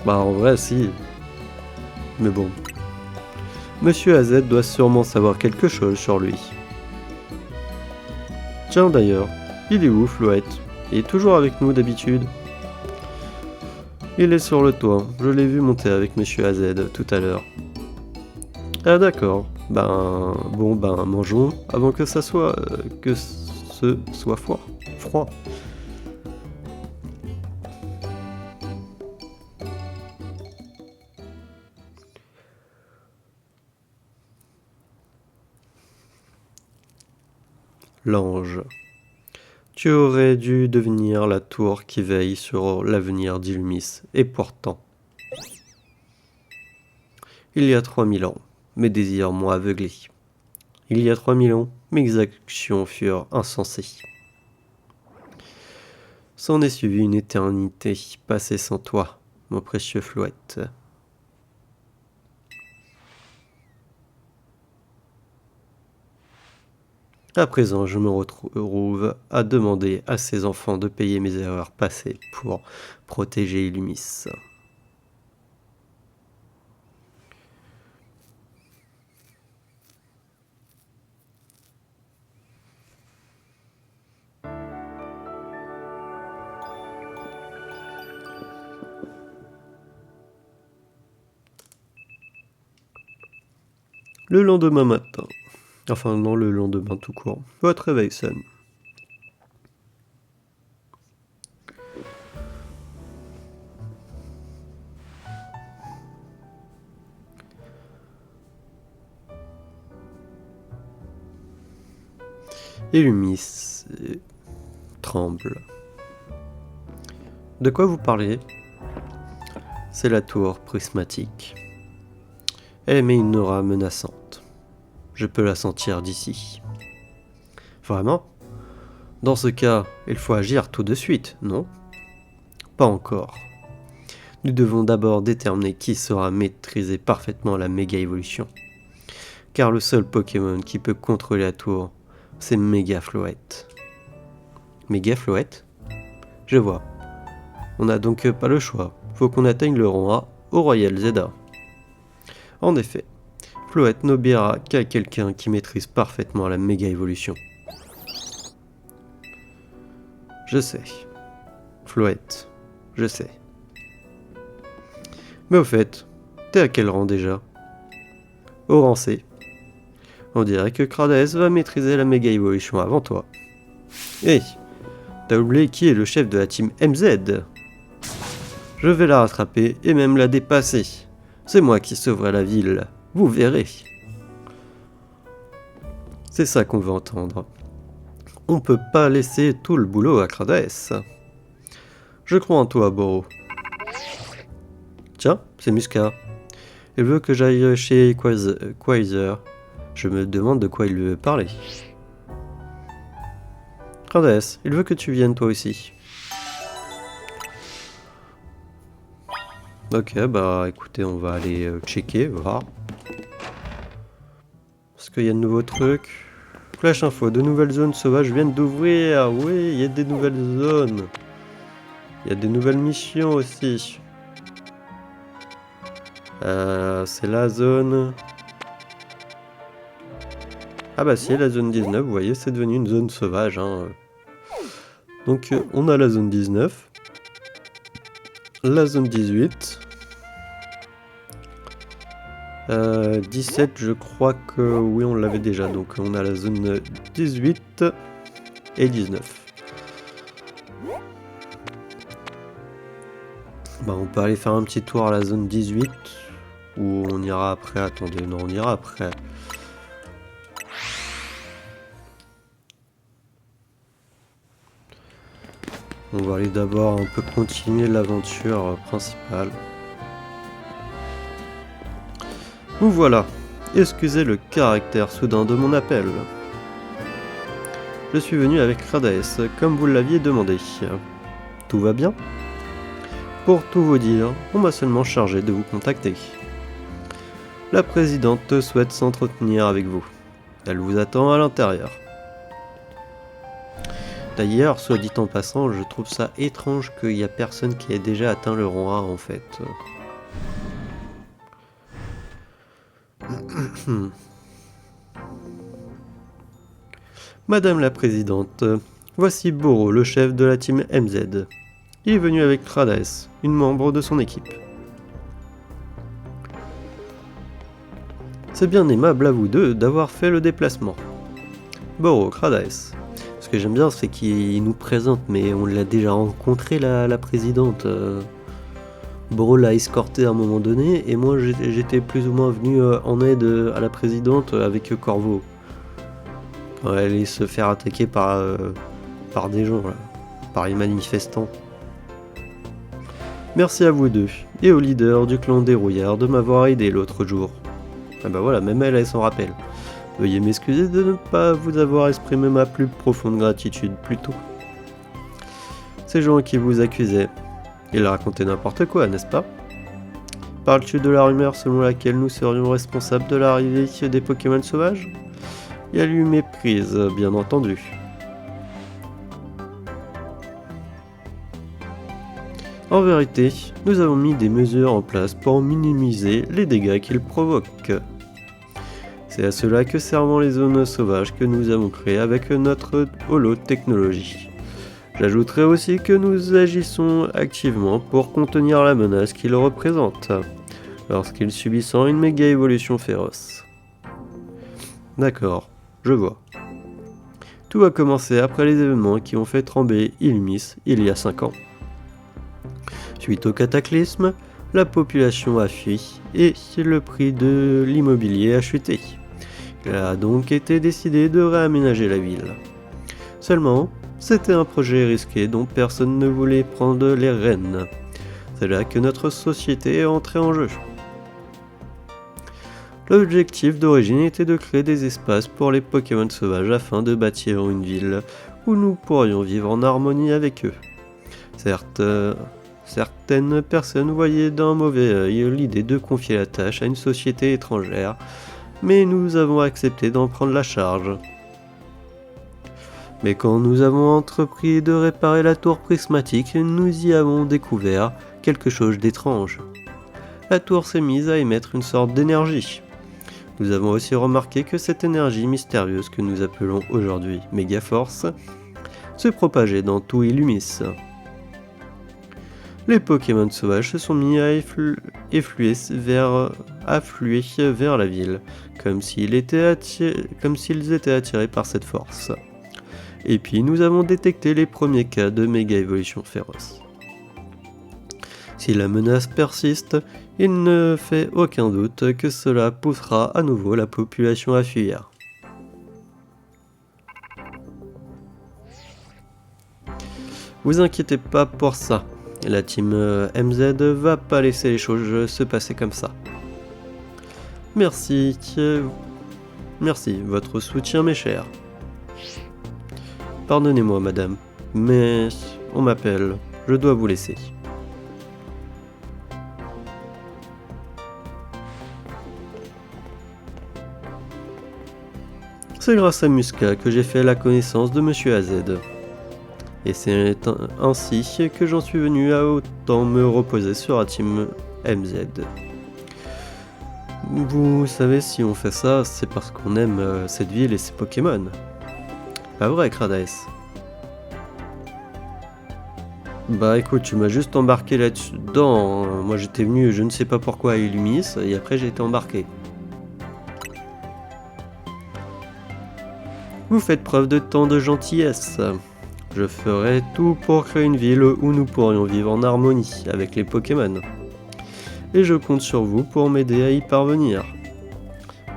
Bah en vrai si, mais bon. Monsieur AZ doit sûrement savoir quelque chose sur lui. Tiens d'ailleurs, il est où Flouette? Il est toujours avec nous d'habitude. Il est sur le toit, je l'ai vu monter avec Monsieur AZ tout à l'heure. Ah d'accord, ben mangeons avant que ce soit froid. L'ange. Tu aurais dû devenir la tour qui veille sur l'avenir d'Illumis, et pourtant. Il y a 3000 ans, mes désirs m'ont aveuglé. Il y a 3000 ans, mes actions furent insensées. S'en est suivi une éternité passée sans toi, mon précieux Flouette. À présent, je me retrouve à demander à ces enfants de payer mes erreurs passées pour protéger Illumis. Le lendemain matin. Enfin non, le lendemain tout court. Votre réveil sonne. Illumis tremble. De quoi vous parlez? C'est la tour prismatique. Elle émet une aura menaçante. Je peux la sentir d'ici. Vraiment? Dans ce cas, il faut agir tout de suite, non? Pas encore. Nous devons d'abord déterminer qui saura maîtriser parfaitement la méga évolution. Car le seul Pokémon qui peut contrôler la tour, c'est Méga Floette. Méga Floette? Je vois. On n'a donc pas le choix. Faut qu'on atteigne le rang A au Royal Zeda. En effet, Floette n'obéira qu'à quelqu'un qui maîtrise parfaitement la méga évolution. Je sais. Floette, je sais. Mais au fait, t'es à quel rang déjà? Au rang C. On dirait que Crades va maîtriser la méga évolution avant toi. Hé, t'as oublié qui est le chef de la team MZ? Je vais la rattraper et même la dépasser. C'est moi qui sauverai la ville, vous verrez. C'est ça qu'on veut entendre. On peut pas laisser tout le boulot à Crades. Je crois en toi, Boro. Tiens, c'est Musca. Il veut que j'aille chez Quasar. Je me demande de quoi il veut parler. Crades, il veut que tu viennes toi aussi. Ok, bah écoutez, on va aller checker, voir. Est-ce qu'il y a de nouveaux trucs? Flash info, de nouvelles zones sauvages viennent d'ouvrir. Oui, il y a des nouvelles zones. Il y a des nouvelles missions aussi. C'est la zone Ah bah si, la zone 19, vous voyez, c'est devenu une zone sauvage. Hein. Donc on a la zone 19, la zone 18, 17, je crois que oui, on l'avait déjà. Donc on a la zone 18 et 19. Bah, on peut aller faire un petit tour à la zone 18, ou on ira après. Attendez, non, on ira après. On va aller d'abord un peu continuer l'aventure principale. Vous voilà. Excusez le caractère soudain de mon appel. Je suis venu avec Radaes, comme vous l'aviez demandé. Tout va bien ? Pour tout vous dire, on m'a seulement chargé de vous contacter. La présidente souhaite s'entretenir avec vous. Elle vous attend à l'intérieur. D'ailleurs, soit dit en passant, je trouve ça étrange qu'il n'y a personne qui ait déjà atteint le rang A en fait. Madame la présidente, voici Boro, le chef de la team MZ. Il est venu avec Radaes, une membre de son équipe. C'est bien aimable à vous deux d'avoir fait le déplacement. Boro, Radaes. Ce que j'aime bien, c'est qu'il nous présente, mais on l'a déjà rencontré, la présidente. Boro l'a escorté à un moment donné, et moi j'étais plus ou moins venu en aide à la présidente avec Corvo. Pour aller se faire attaquer par des gens, là, par les manifestants. Merci à vous deux, et au leader du clan des rouillards de m'avoir aidé l'autre jour. Ah bah voilà, même elle s'en rappelle. Veuillez m'excuser de ne pas vous avoir exprimé ma plus profonde gratitude plus tôt. Ces gens qui vous accusaient, ils racontaient n'importe quoi, n'est-ce pas ? Parles-tu de la rumeur selon laquelle nous serions responsables de l'arrivée des Pokémon sauvages ? Il y a eu méprise, bien entendu. En vérité, nous avons mis des mesures en place pour minimiser les dégâts qu'ils provoquent. C'est à cela que servent les zones sauvages que nous avons créées avec notre holotechnologie. J'ajouterai aussi que nous agissons activement pour contenir la menace qu'ils représentent, lorsqu'ils subissent une méga évolution féroce. D'accord, je vois. Tout a commencé après les événements qui ont fait trembler Illumis il y a 5 ans. Suite au cataclysme, la population a fui et le prix de l'immobilier a chuté. Il a donc été décidé de réaménager la ville. Seulement, c'était un projet risqué dont personne ne voulait prendre les rênes. C'est là que notre société est entrée en jeu. L'objectif d'origine était de créer des espaces pour les Pokémon sauvages afin de bâtir une ville où nous pourrions vivre en harmonie avec eux. Certes, certaines personnes voyaient d'un mauvais œil l'idée de confier la tâche à une société étrangère, mais nous avons accepté d'en prendre la charge. Mais quand nous avons entrepris de réparer la tour prismatique, nous y avons découvert quelque chose d'étrange. La tour s'est mise à émettre une sorte d'énergie. Nous avons aussi remarqué que cette énergie mystérieuse que nous appelons aujourd'hui Megaforce se propageait dans tout Illumis. Les Pokémon sauvages se sont mis à affluer vers la ville, comme s'ils étaient attirés par cette force. Et puis nous avons détecté les premiers cas de méga-évolution féroce. Si la menace persiste, il ne fait aucun doute que cela poussera à nouveau la population à fuir. Vous inquiétez pas pour ça. La team MZ va pas laisser les choses se passer comme ça. Merci, votre soutien m'est cher. Pardonnez-moi madame, mais on m'appelle, je dois vous laisser. C'est grâce à Musca que j'ai fait la connaissance de Monsieur AZ. Et c'est ainsi que j'en suis venu à autant me reposer sur la team MZ. Vous savez, si on fait ça, c'est parce qu'on aime cette ville et ses Pokémon. Pas vrai, Cradaes? Bah écoute, tu m'as juste embarqué là-dedans. Moi j'étais venu, je ne sais pas pourquoi, à Illumis, et après j'ai été embarqué. Vous faites preuve de tant de gentillesse. Je ferai tout pour créer une ville où nous pourrions vivre en harmonie avec les Pokémon. Et je compte sur vous pour m'aider à y parvenir.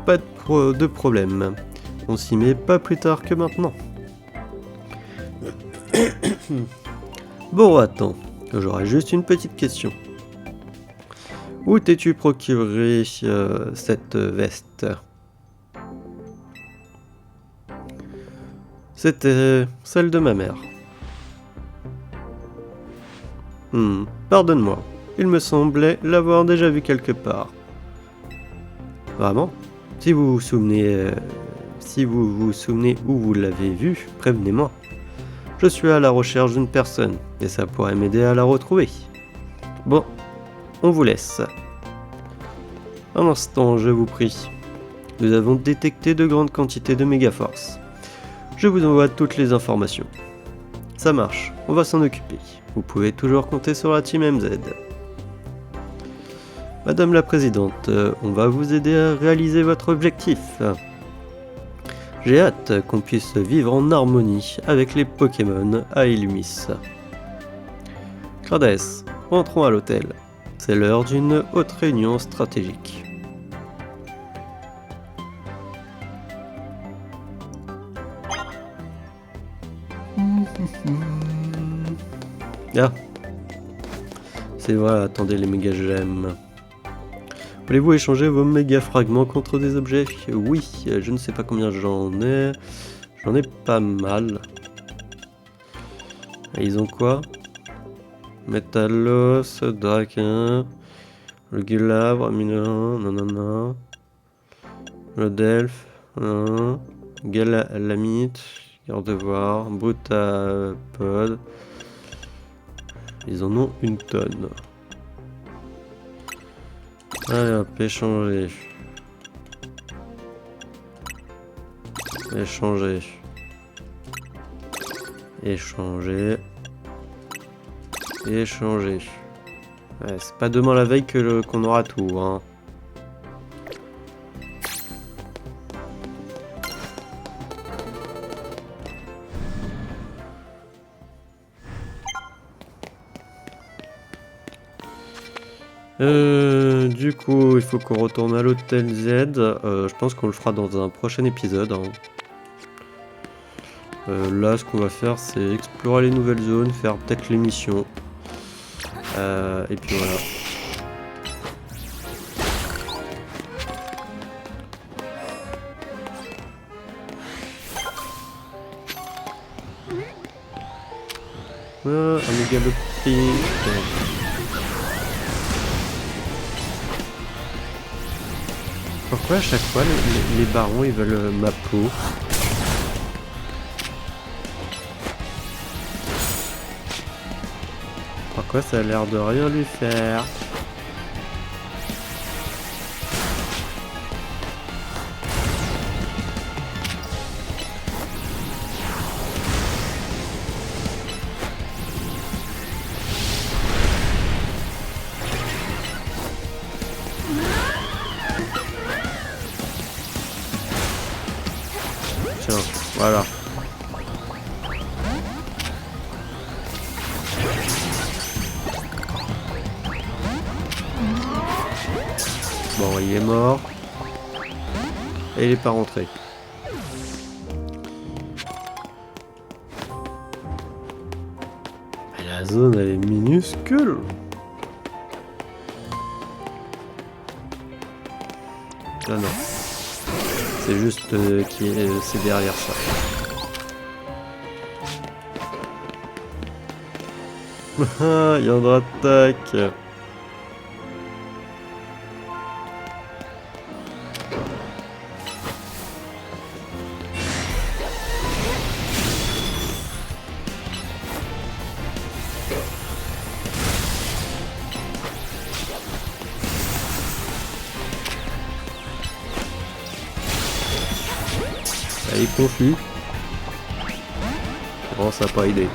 Pas de problème. On s'y met pas plus tard que maintenant. Bon, attends. J'aurais juste une petite question. Où t'es-tu procuré cette veste? C'était celle de ma mère. Pardonne-moi. Il me semblait l'avoir déjà vue quelque part. Vraiment? Si vous vous souvenez où vous l'avez vue, prévenez-moi. Je suis à la recherche d'une personne, et ça pourrait m'aider à la retrouver. Bon, on vous laisse. Un instant, je vous prie. Nous avons détecté de grandes quantités de Megaforce. Je vous envoie toutes les informations. Ça marche, on va s'en occuper. Vous pouvez toujours compter sur la team MZ. Madame la Présidente, on va vous aider à réaliser votre objectif. J'ai hâte qu'on puisse vivre en harmonie avec les Pokémon à Illumis. Cradaes, rentrons à l'hôtel. C'est l'heure d'une haute réunion stratégique. Ah, c'est vrai, attendez les méga gemmes. Voulez-vous échanger vos méga fragments contre des objets? Oui, je ne sais pas combien j'en ai. J'en ai pas mal. Et ils ont quoi? Métallos, Draquin, le Gulabre, Minerin, nanana. Le Delph, Galamite, Gardevoir, Brutapod. Ils en ont une tonne. Allez hop, échanger. Échanger. Échanger. Échanger. Ouais, c'est pas demain la veille qu'on aura tout, hein. Du coup, il faut qu'on retourne à l'hôtel Z. Je pense qu'on le fera dans un prochain épisode, hein. Là, ce qu'on va faire, c'est explorer les nouvelles zones, faire peut-être les missions. Et puis voilà. Un mégaloping. Pourquoi à chaque fois les barons ils veulent ma peau? Pourquoi ça a l'air de rien lui faire? Tiens, voilà. Bon, il est mort. Et il est pas rentré. Mais la zone, elle est minuscule. Ah non. C'est juste c'est derrière ça. Ah, il y a un attaque. confus. Oh, ça n'a pas aidé.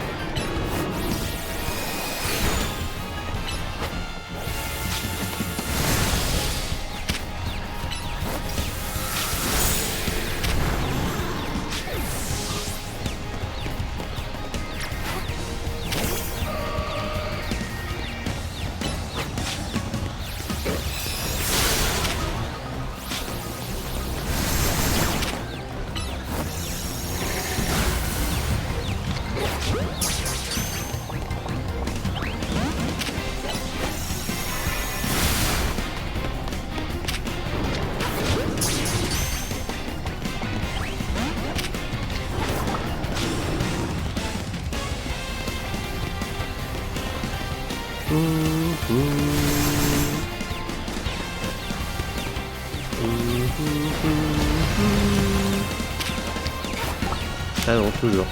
Ah non, toujours.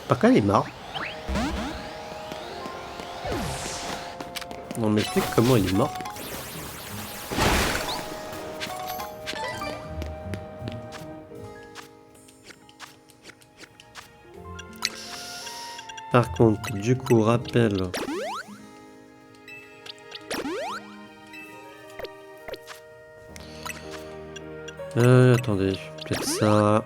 Par contre, il est mort. On m'explique comment il est mort. Par contre, du coup, rappel. Attendez, peut-être ça.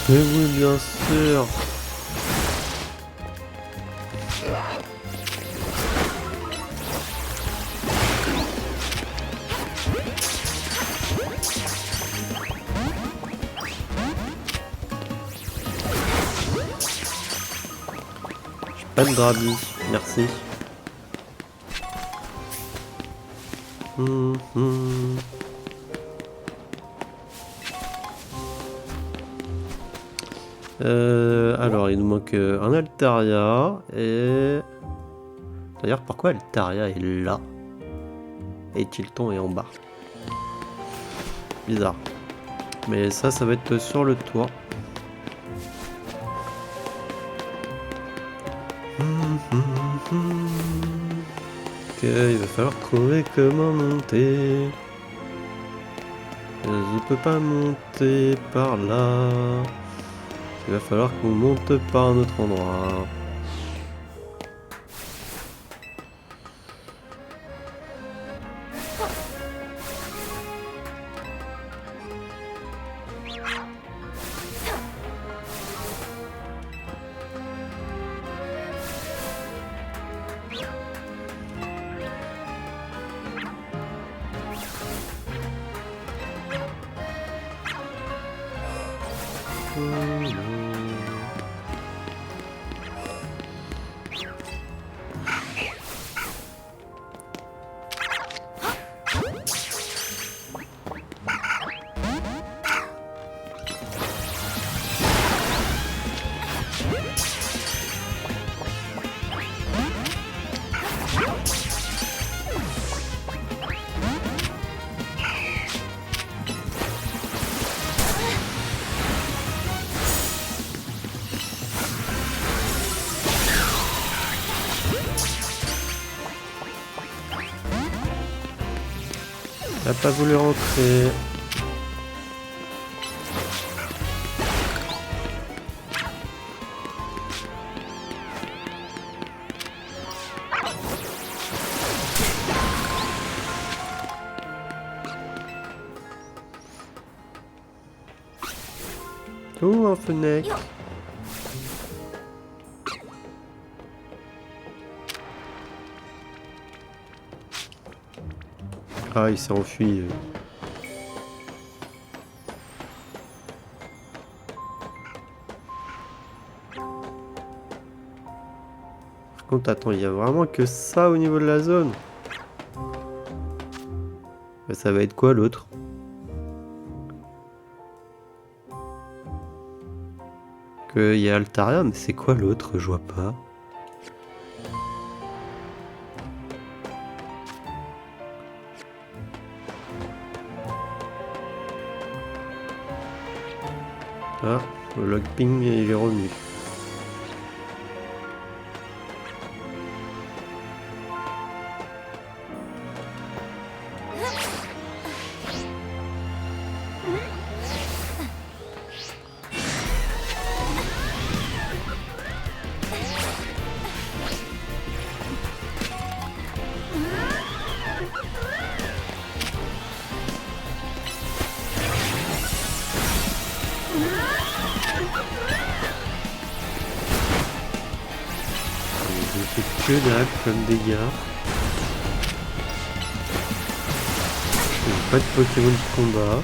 Mais oui, bien sûr. Pas de Drabi, merci. Alors, il nous manque un Altaria et... D'ailleurs, pourquoi Altaria est là et Tilton est en bas? Bizarre. Mais ça va être sur le toit. Ok, il va falloir trouver comment monter. Je peux pas monter par là. Il va falloir qu'on monte par un autre endroit. Il n'a pas voulu rentrer. Oh, un fenêtre. Ah, il s'est enfui. Par contre, attends, il y a vraiment que ça au niveau de la zone. Ça va être quoi l'autre? qu'il y a Altaria, mais c'est quoi l'autre? Je vois pas. Ah, le log ping il est revenu. Je fais que dalle comme dégâts. Pas de Pokémon de combat.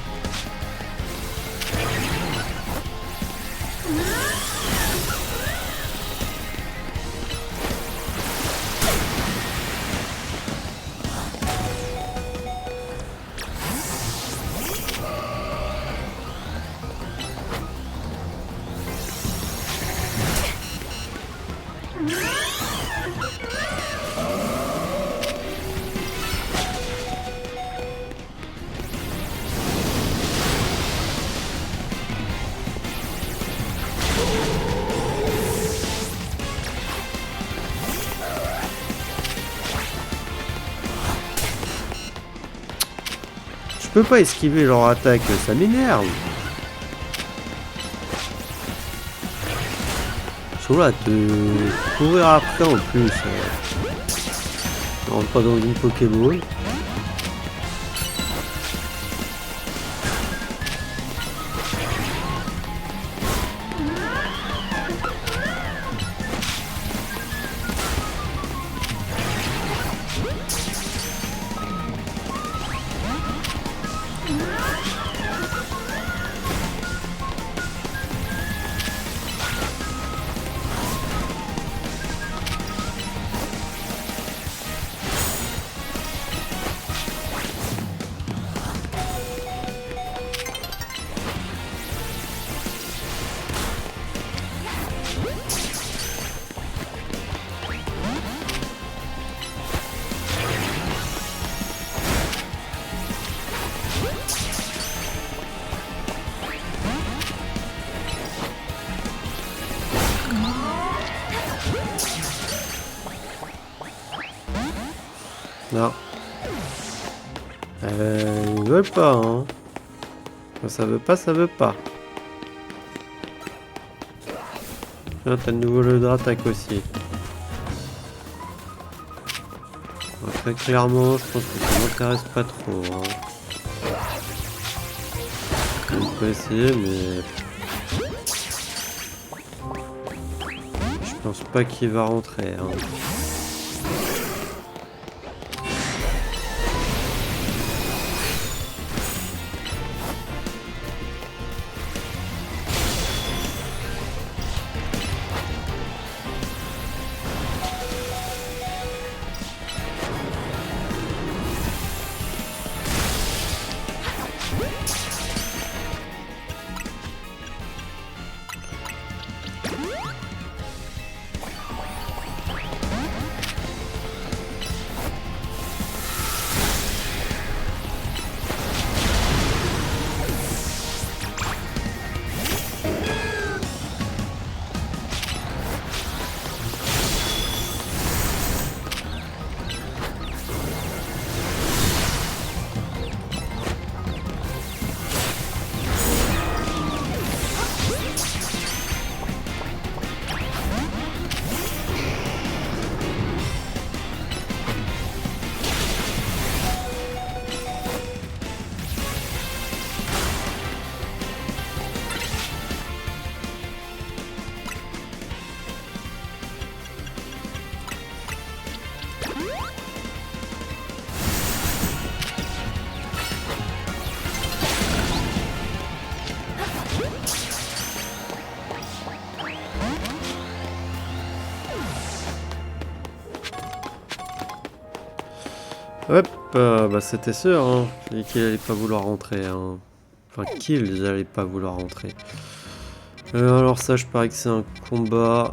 Je peux pas esquiver leur attaque, ça m'énerve. Ils sont là te courir après en plus. On rentre pas dans une Pokéball. Non. Ils veulent pas, hein. Quand ça veut pas, ça veut pas. Tiens, t'as de nouveau le Dratak aussi. Alors, très clairement, je pense que ça m'intéresse pas trop. Hein. On peut essayer, mais... je pense pas qu'il va rentrer. Hein. Hop, bah c'était sûr hein, qu'il allait pas vouloir rentrer. Hein. Enfin, qu'ils allaient pas vouloir rentrer. Alors ça, je parie que c'est un combat.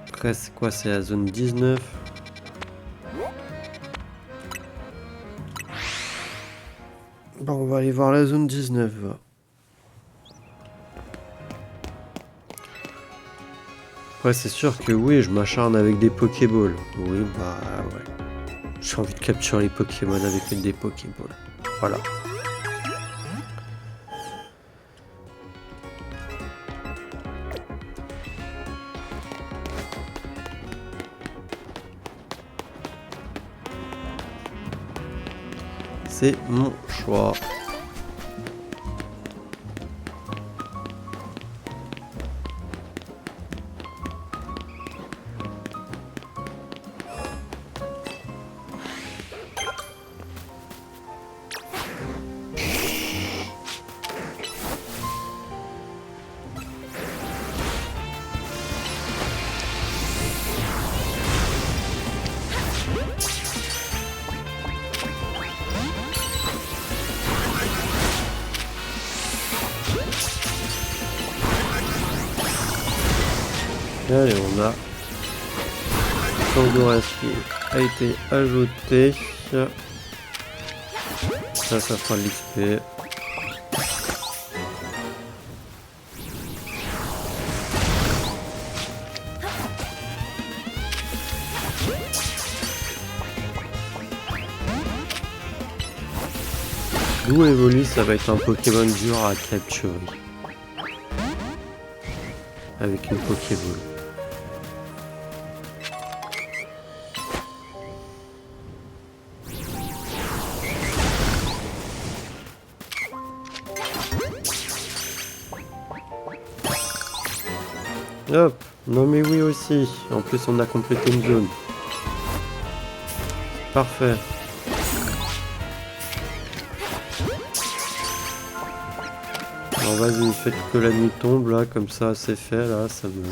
Après, c'est quoi? C'est la zone 19. Bon, on va aller voir la zone 19. Ouais, c'est sûr que oui, je m'acharne avec des Pokéballs. Oui, bah ouais. J'ai envie de capturer les Pokémon avec des Pokéballs. Voilà. C'est mon choix. Allez, on a Tangoras qui a été ajouté. Ça fera de l'XP. D'où évolue, ça va être un Pokémon dur à capturer. Avec une Pokéball. Hop, non mais oui aussi. En plus on a complété une zone. Parfait. Alors vas-y, faites que la nuit tombe là, comme ça c'est fait là, ça me...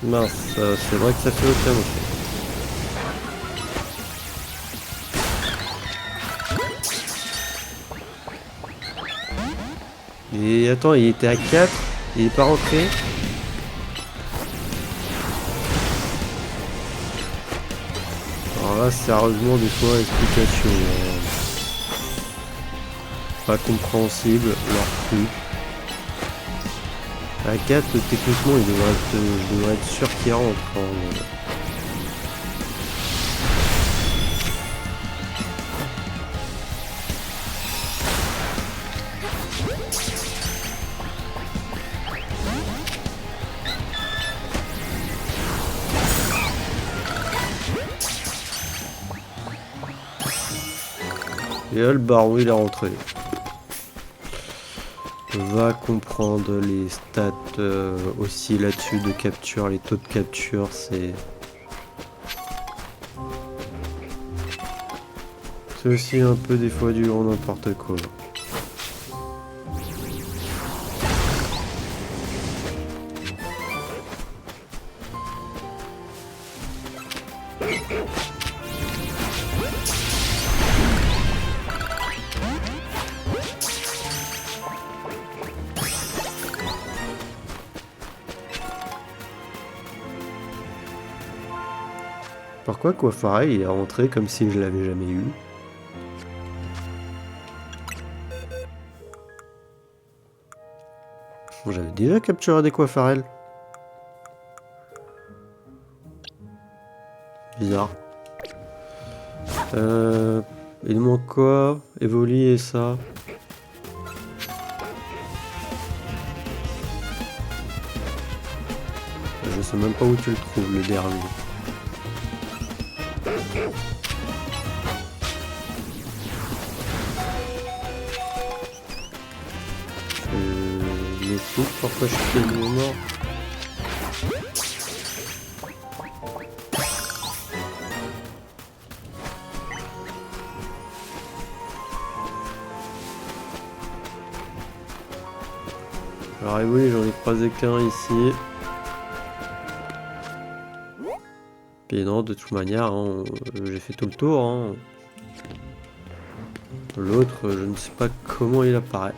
Mince, c'est vrai que ça fait aucun effet. Et attends, il était à 4, il est pas rentré. Alors là, sérieusement, des fois, explication. Pas compréhensible, leur truc. À 4, techniquement, je devrais être sûr qu'il rentre. Hein. Et là, le baron, il est rentré. va comprendre les stats aussi là-dessus de capture, les taux de capture, c'est aussi un peu des fois du grand n'importe quoi. Pourquoi Coiffara il est rentré comme si je l'avais jamais eu? J'avais déjà capturé des Coiffarelles. Bizarre. Il manque quoi? Evoli et ça. Je sais même pas où tu le trouves, le dernier. Les fous, pourquoi je suis tellement mort? Alors oui, j'en ai croisé qu'un ici. Puis non, de toute manière, hein, j'ai fait tout le tour. Hein. L'autre, je ne sais pas comment il apparaît.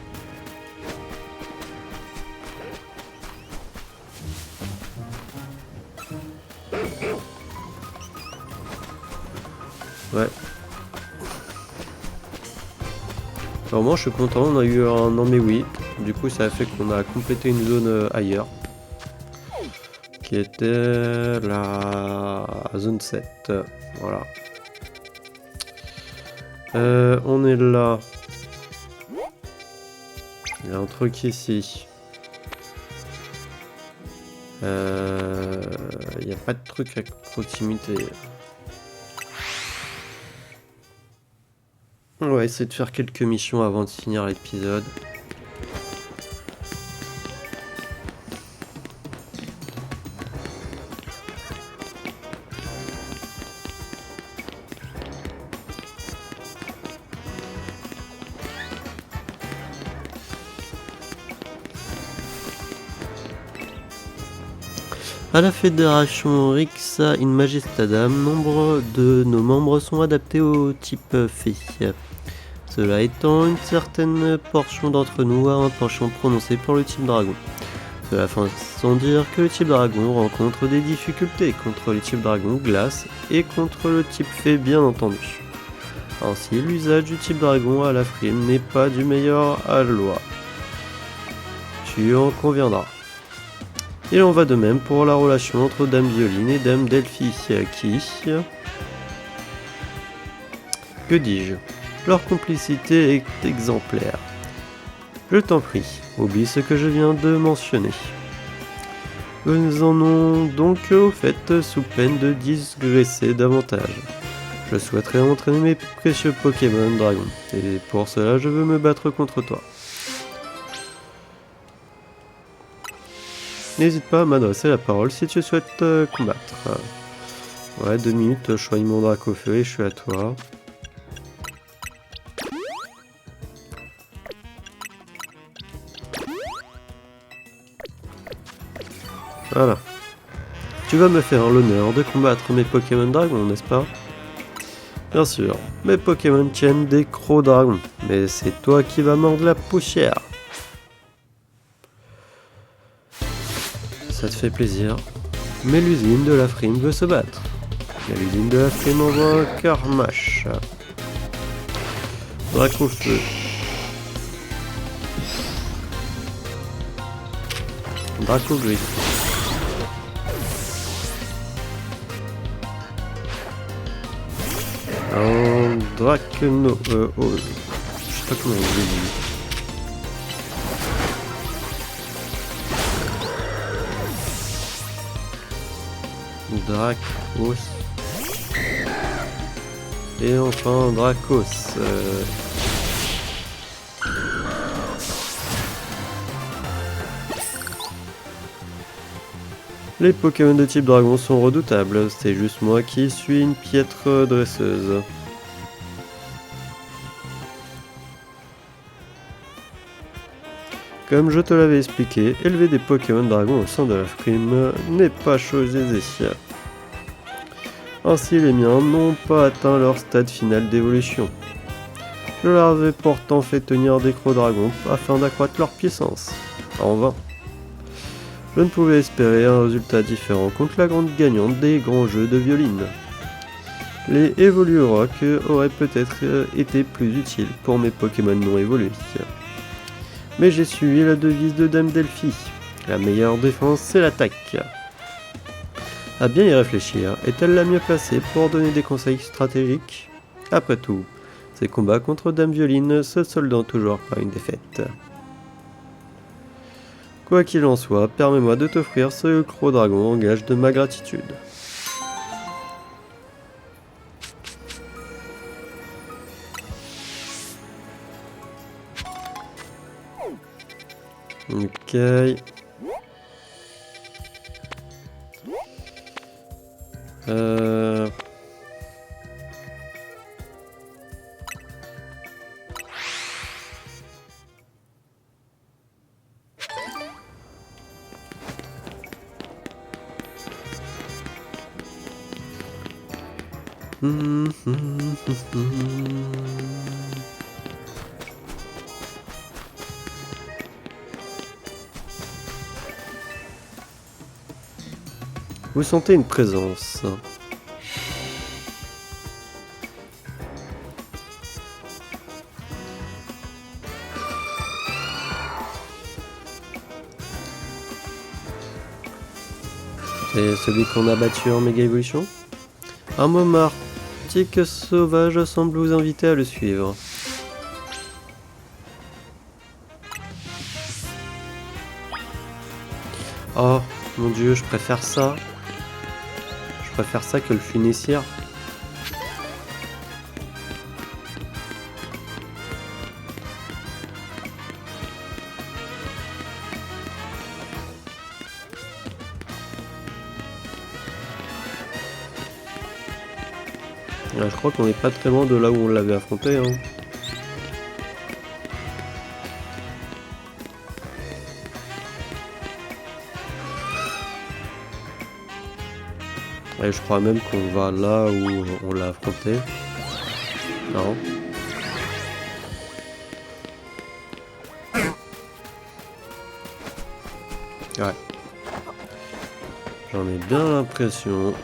Ouais. Alors moi je suis content, on a eu un non mais oui. Du coup ça a fait qu'on a complété une zone ailleurs. Qui était la zone 7. Voilà. On est là. Il y a un truc ici. Il n'y a pas de truc à proximité. On va essayer de faire quelques missions avant de finir l'épisode. À la Fédération Rixa in Majestadam, nombre de nos membres sont adaptés au type fée. Cela étant, une certaine portion d'entre nous a un penchant prononcé pour le type dragon. Cela fait sans dire que le type dragon rencontre des difficultés contre le type dragon glace et contre le type fée bien entendu. Ainsi, l'usage du type dragon à la frime n'est pas du meilleur à la loi. Tu en conviendras. Il en va de même pour la relation entre Dame Violine et Dame Delphi qui... Que dis-je? Leur complicité est exemplaire. Je t'en prie, oublie ce que je viens de mentionner. Nous en ont donc au fait sous peine de digresser davantage. Je souhaiterais entraîner mes précieux Pokémon Dragon, et pour cela je veux me battre contre toi. N'hésite pas à m'adresser la parole si tu souhaites combattre. Ouais, 2 minutes, je choisis mon Dracofeu et je suis à toi. Voilà. Tu vas me faire l'honneur de combattre mes Pokémon Dragon, n'est-ce pas? Bien sûr, mes Pokémon tiennent des crocs dragons, mais c'est toi qui vas mordre la poussière. Ça te fait plaisir. Mais l'usine de la frime veut se battre. Et l'usine de la frime envoie un Carmash. Dracofeu. Dracogris. Un Dracno... oh, je sais pas comment on dit. Dracos. Et enfin Dracos. Les Pokémon de type dragon sont redoutables, c'est juste moi qui suis une piètre dresseuse. Comme je te l'avais expliqué, élever des Pokémon dragons au sein de la frime n'est pas chose aisée. Ainsi les miens n'ont pas atteint leur stade final d'évolution. Je leur avais pourtant fait tenir des Crocs-dragons afin d'accroître leur puissance. En vain. Je ne pouvais espérer un résultat différent contre la grande gagnante des grands jeux de violine. Les Evolurock auraient peut-être été plus utiles pour mes Pokémon non évolués. Mais j'ai suivi la devise de Dame Delphi. La meilleure défense, c'est l'attaque. À bien y réfléchir, est-elle la mieux placée pour donner des conseils stratégiques? Après tout, ces combats contre Dame Violine se soldant toujours par une défaite. Quoi qu'il en soit, permets-moi de t'offrir ce Croc-dragon en gage de ma gratitude. Ok. Vous sentez une présence. C'est celui qu'on a battu en méga évolution. Un Momartique sauvage semble vous inviter à le suivre. Oh mon dieu, je préfère ça. Je préfère ça que le Funicière. Je crois qu'on n'est pas très loin de là où on l'avait affronté. Hein. Et je crois même qu'on va là où on l'a affronté. Non. Ouais. J'en ai bien l'impression.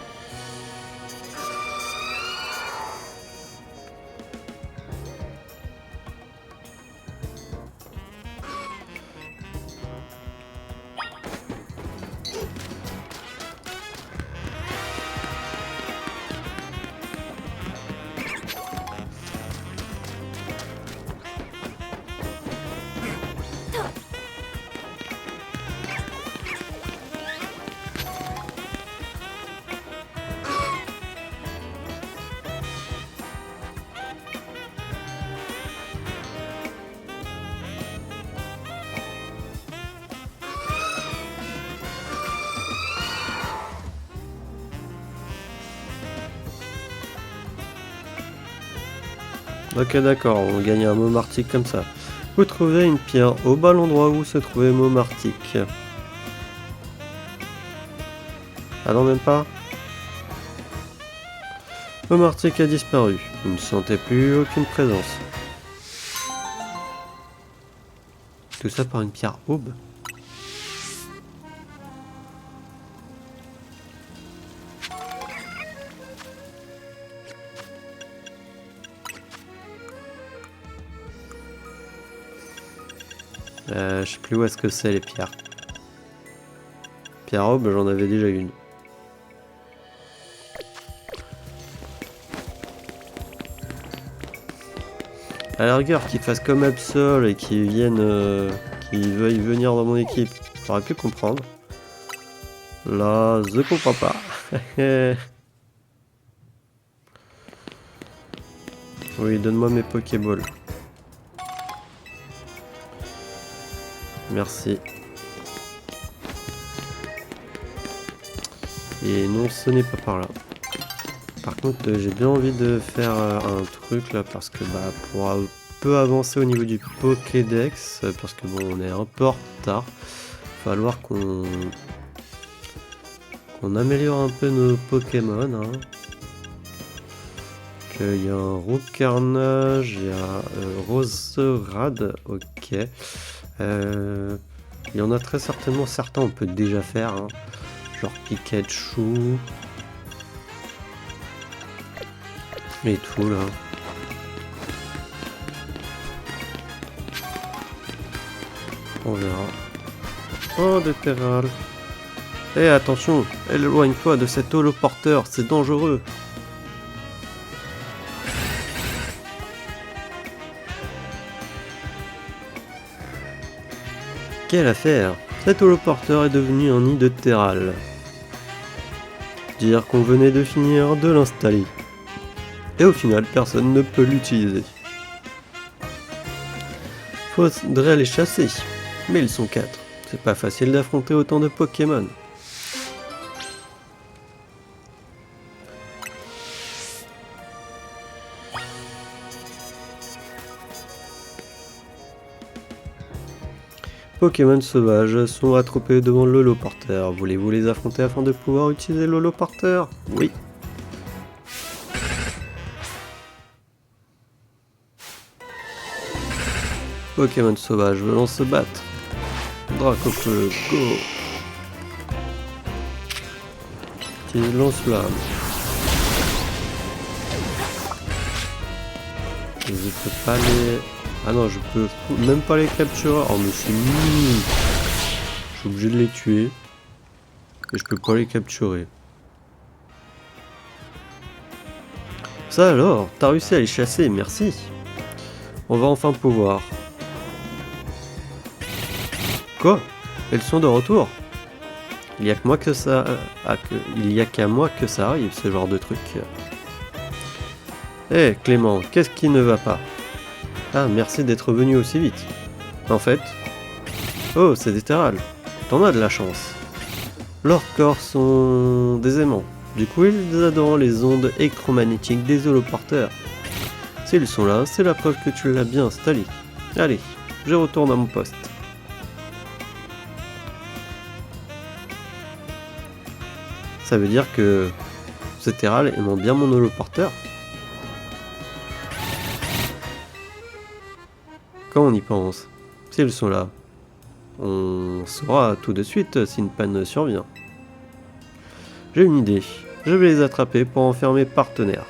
Ok d'accord, on gagne un Momartique comme ça. Vous trouvez une pierre au bas l'endroit où se trouvait Momartique. Ah non même pas. Momartique a disparu. Vous ne sentez plus aucune présence. Tout ça par une pierre aube. Je sais plus où est-ce que c'est les pierres. Pierre aube, j'en avais déjà une. À la rigueur, qu'ils fassent comme Absol et qu'ils viennent, qu'ils veuillent venir dans mon équipe, j'aurais pu comprendre. Là, je comprends pas. Oui, donne-moi mes Pokéballs. Merci. Et non, ce n'est pas par là. Par contre, j'ai bien envie de faire un truc là parce que pour un peu avancer au niveau du Pokédex, parce que bon, on est un peu en retard. Il va falloir qu'on améliore un peu nos Pokémon. Hein. Il y a un Roucarnage, il y a Roserade, ok. Il y en a très certainement certains on peut déjà faire, hein. Genre Pikachu. Et tout là. On verra. Oh, des Terral. Eh, attention, éloigne-toi de cet holoporteur, c'est dangereux. Quelle affaire! Cet holoporteur est devenu un nid de Terral. Dire qu'on venait de finir de l'installer. Et au final, personne ne peut l'utiliser. Faudrait les chasser. Mais ils sont 4. C'est pas facile d'affronter autant de Pokémon. Pokémon sauvages sont attroupés devant l'holoporteur. Voulez-vous les affronter afin de pouvoir utiliser l'holoporteur? Oui. Pokémon sauvages veulent se battre. Dracofeu, go! Utilise lance-flamme. Je peux pas les... Ah non, je peux même pas les capturer. Oh mais c'est nul. Je suis obligé de les tuer. Et je peux pas les capturer. Ça alors, t'as réussi à les chasser, merci. On va enfin pouvoir. Quoi? Elles sont de retour? Il y a que moi que ça... Il y a qu'à moi que ça arrive, ce genre de truc. Eh Clément, qu'est-ce qui ne va pas? Ah, merci d'être venu aussi vite. En fait... Oh, c'est des Terral. T'en as de la chance. Leurs corps sont des aimants. Du coup, ils adorent les ondes électromagnétiques des holoporteurs. S'ils sont là, c'est la preuve que tu l'as bien installé. Allez, je retourne à mon poste. Ça veut dire que ces Terral aiment bien mon holoporteur. Quand on y pense, s'ils sont là, on saura tout de suite si une panne survient. J'ai une idée, je vais les attraper pour en faire mes partenaires.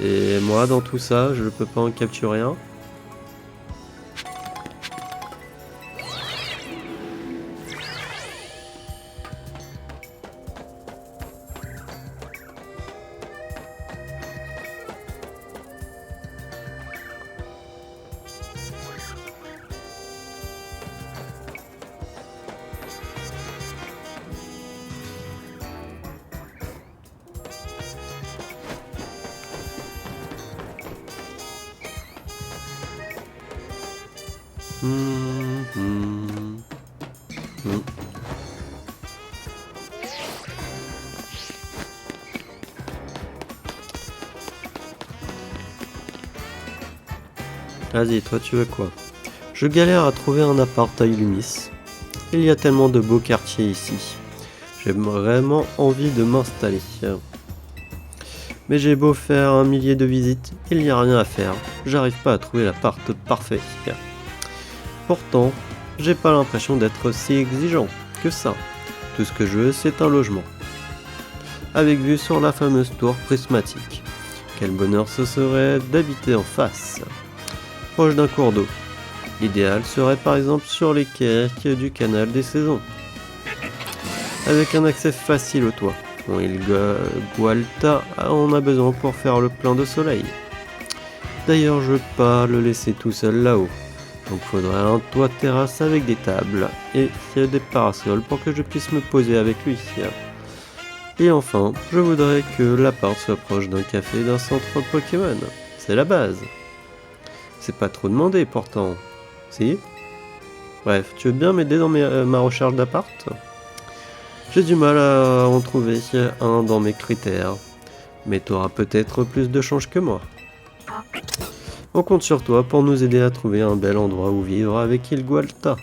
Et moi, dans tout ça, je peux pas en capturer un. Vas-y, toi tu veux quoi? Je galère à trouver un appart à Illumis. Il y a tellement de beaux quartiers ici. J'ai vraiment envie de m'installer. Mais j'ai beau faire 1 millier de visites, il n'y a rien à faire. J'arrive pas à trouver l'appart parfait. Pourtant, j'ai pas l'impression d'être si exigeant que ça. Tout ce que je veux, c'est un logement. Avec vue sur la fameuse tour prismatique. Quel bonheur ce serait d'habiter en face. Proche d'un cours d'eau. L'idéal serait par exemple sur les quais du canal des saisons. Avec un accès facile au toit. Bon, il Gualta en a besoin pour faire le plein de soleil. D'ailleurs, je veux pas le laisser tout seul là-haut. Donc faudrait un toit terrasse avec des tables et des parasols pour que je puisse me poser avec lui. Et enfin, je voudrais que l'appart soit proche d'un café et d'un centre Pokémon. C'est la base. C'est pas trop demandé pourtant. Si? Bref, tu veux bien m'aider dans ma recherche d'appart? J'ai du mal à en trouver un dans mes critères, mais t'auras peut-être plus de chance que moi. On compte sur toi pour nous aider à trouver un bel endroit où vivre avec Il Gualta.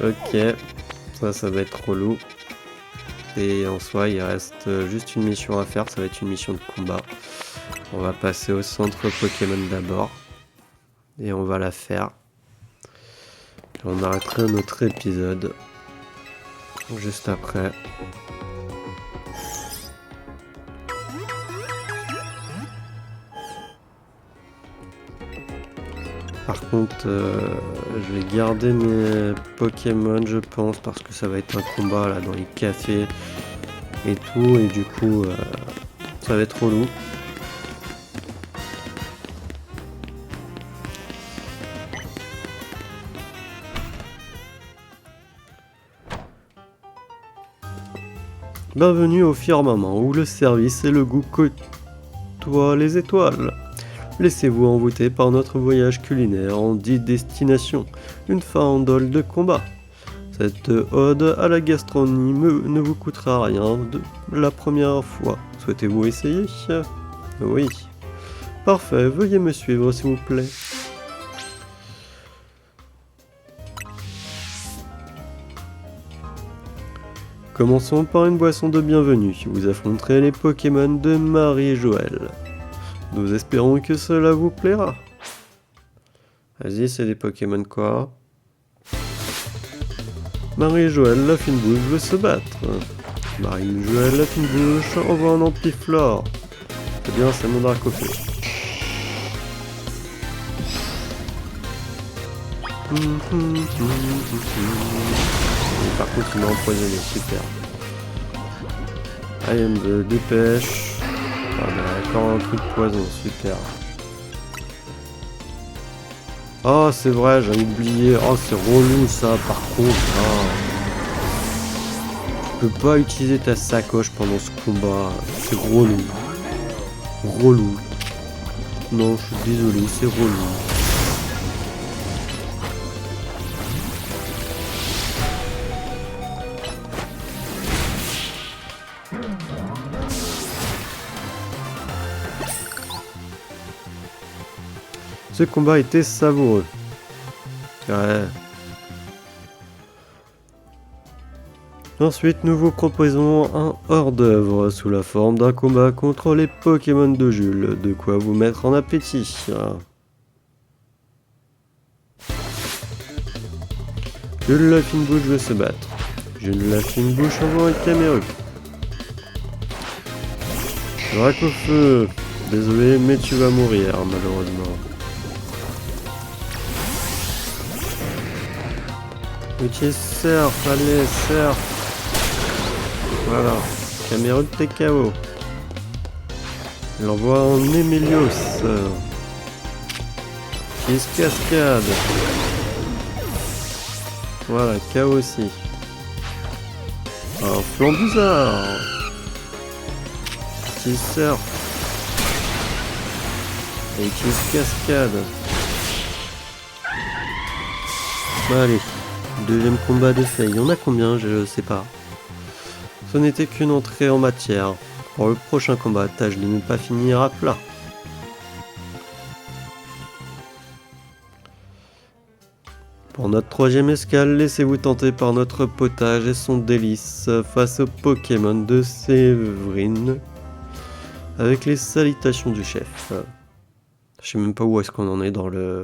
Ok, ça va être relou. Et en soi, il reste juste une mission à faire, ça va être une mission de combat. On va passer au centre Pokémon d'abord. Et on va la faire. On arrêtera notre épisode juste après. Par contre, je vais garder mes Pokémon, je pense, parce que ça va être un combat là dans les cafés et tout, et du coup, ça va être relou. Bienvenue au firmament, où le service et le goût côtoient les étoiles. Laissez-vous envoûter par notre voyage culinaire en 10 destinations, une farandole de combat. Cette ode à la gastronomie ne vous coûtera rien de la première fois. Souhaitez-vous essayer? Oui. Parfait, veuillez me suivre s'il vous plaît. Commençons par une boisson de bienvenue. Vous affronterez les Pokémon de Marie et Joël. Nous espérons que cela vous plaira. Vas-y, c'est des Pokémon quoi? Marie et Joël, la fine bouche, veut se battre. Marie et Joël, la fine bouche, envoie un Ampiflore. C'est bien, c'est mon Dracofeu. Et par contre, il m'a empoisonné, super. I am the dépêche. Ah bah, encore un truc de poison, super. Oh, c'est vrai, j'avais oublié. Oh, c'est relou ça, par contre. Tu peux pas utiliser ta sacoche pendant ce combat. C'est relou. Relou. Non, je suis désolé, c'est relou. Ce combat était savoureux. Ouais. Ensuite, nous vous proposons un hors-d'œuvre sous la forme d'un combat contre les Pokémon de Jules. De quoi vous mettre en appétit. Jules la fine bouche veut se battre. Jules la fine bouche envoie un Camerupt. Dracofeu. Désolé, mais tu vas mourir, malheureusement. Utilise surf, allez, surf. Voilà, Camerupt est KO. Il envoie un Emilios. Utilise cascade. Voilà, KO aussi. Un Flambuzard. Utilise surf. Et utilise cascade. Allez. Deuxième combat de fait. Il y en a combien? Je sais pas. Ce n'était qu'une entrée en matière. Pour le prochain combat, tâche de ne pas finir à plat. Pour notre troisième escale, laissez-vous tenter par notre potage et son délice face au Pokémon de Séverine avec les salutations du chef. Je sais même pas où est-ce qu'on en est dans le...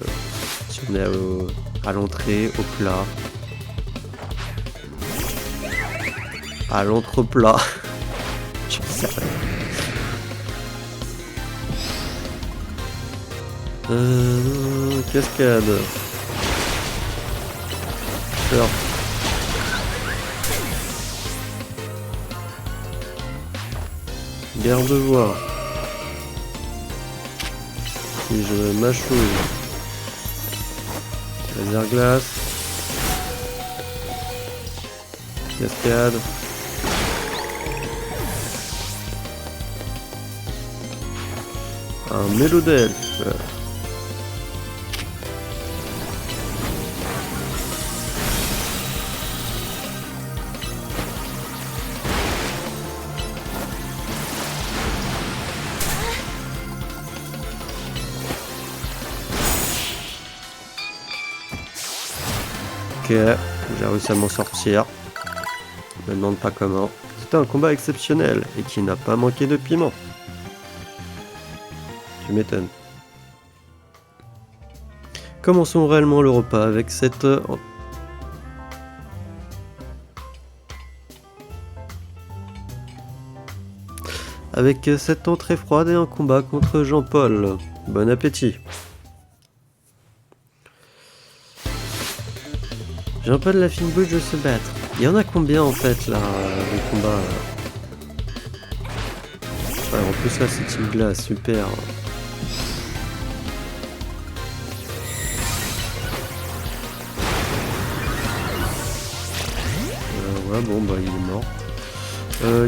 Si on est à l'entrée, au plat. À l'entreplat. Je sais pas. Cascade. Surf. Garde-voie. Si je mâchouille. Laser glace. Cascade. Un mélodelfe. Ok, j'ai réussi à m'en sortir. Je me demande pas comment. C'était un combat exceptionnel et qui n'a pas manqué de piment. Tu m'étonnes. Commençons réellement le repas avec cette... Avec cette entrée froide et un combat contre Jean-Paul. Bon appétit. Jean-Paul la fine bouche de se battre. Il y en a combien en fait là, les combats ouais, en plus là c'est une glace, super. Ouais bon bah il est mort.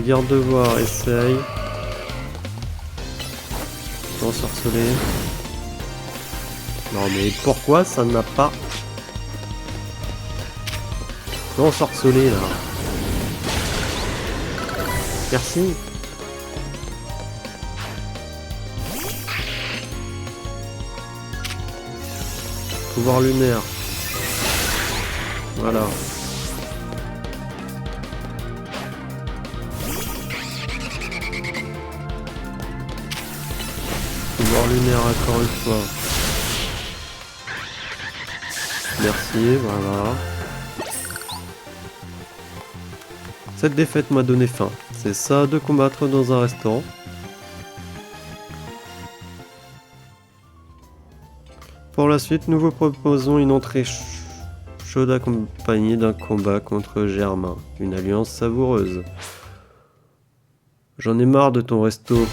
Garde de voir, essaye. Ensorceler. Non mais pourquoi ça n'a pas... ensorceler là. Merci. Pouvoir lunaire. Voilà. Pouvoir lunaire encore une fois. Merci, voilà. Cette défaite m'a donné faim. C'est ça de combattre dans un restaurant. Pour la suite, nous vous proposons une entrée chaude accompagnée d'un combat contre Germain. Une alliance savoureuse. J'en ai marre de ton resto.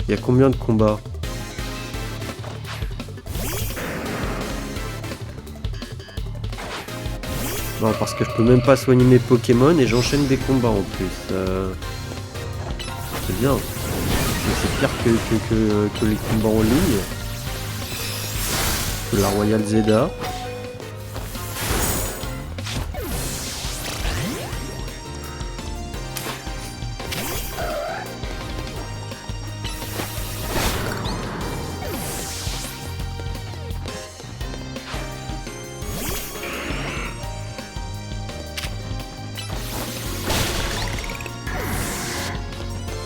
Il y a combien de combats ? Non, parce que je peux même pas soigner mes Pokémon et j'enchaîne des combats en plus. C'est bien. C'est pire que les combats en ligne. Que la Royal Zeda.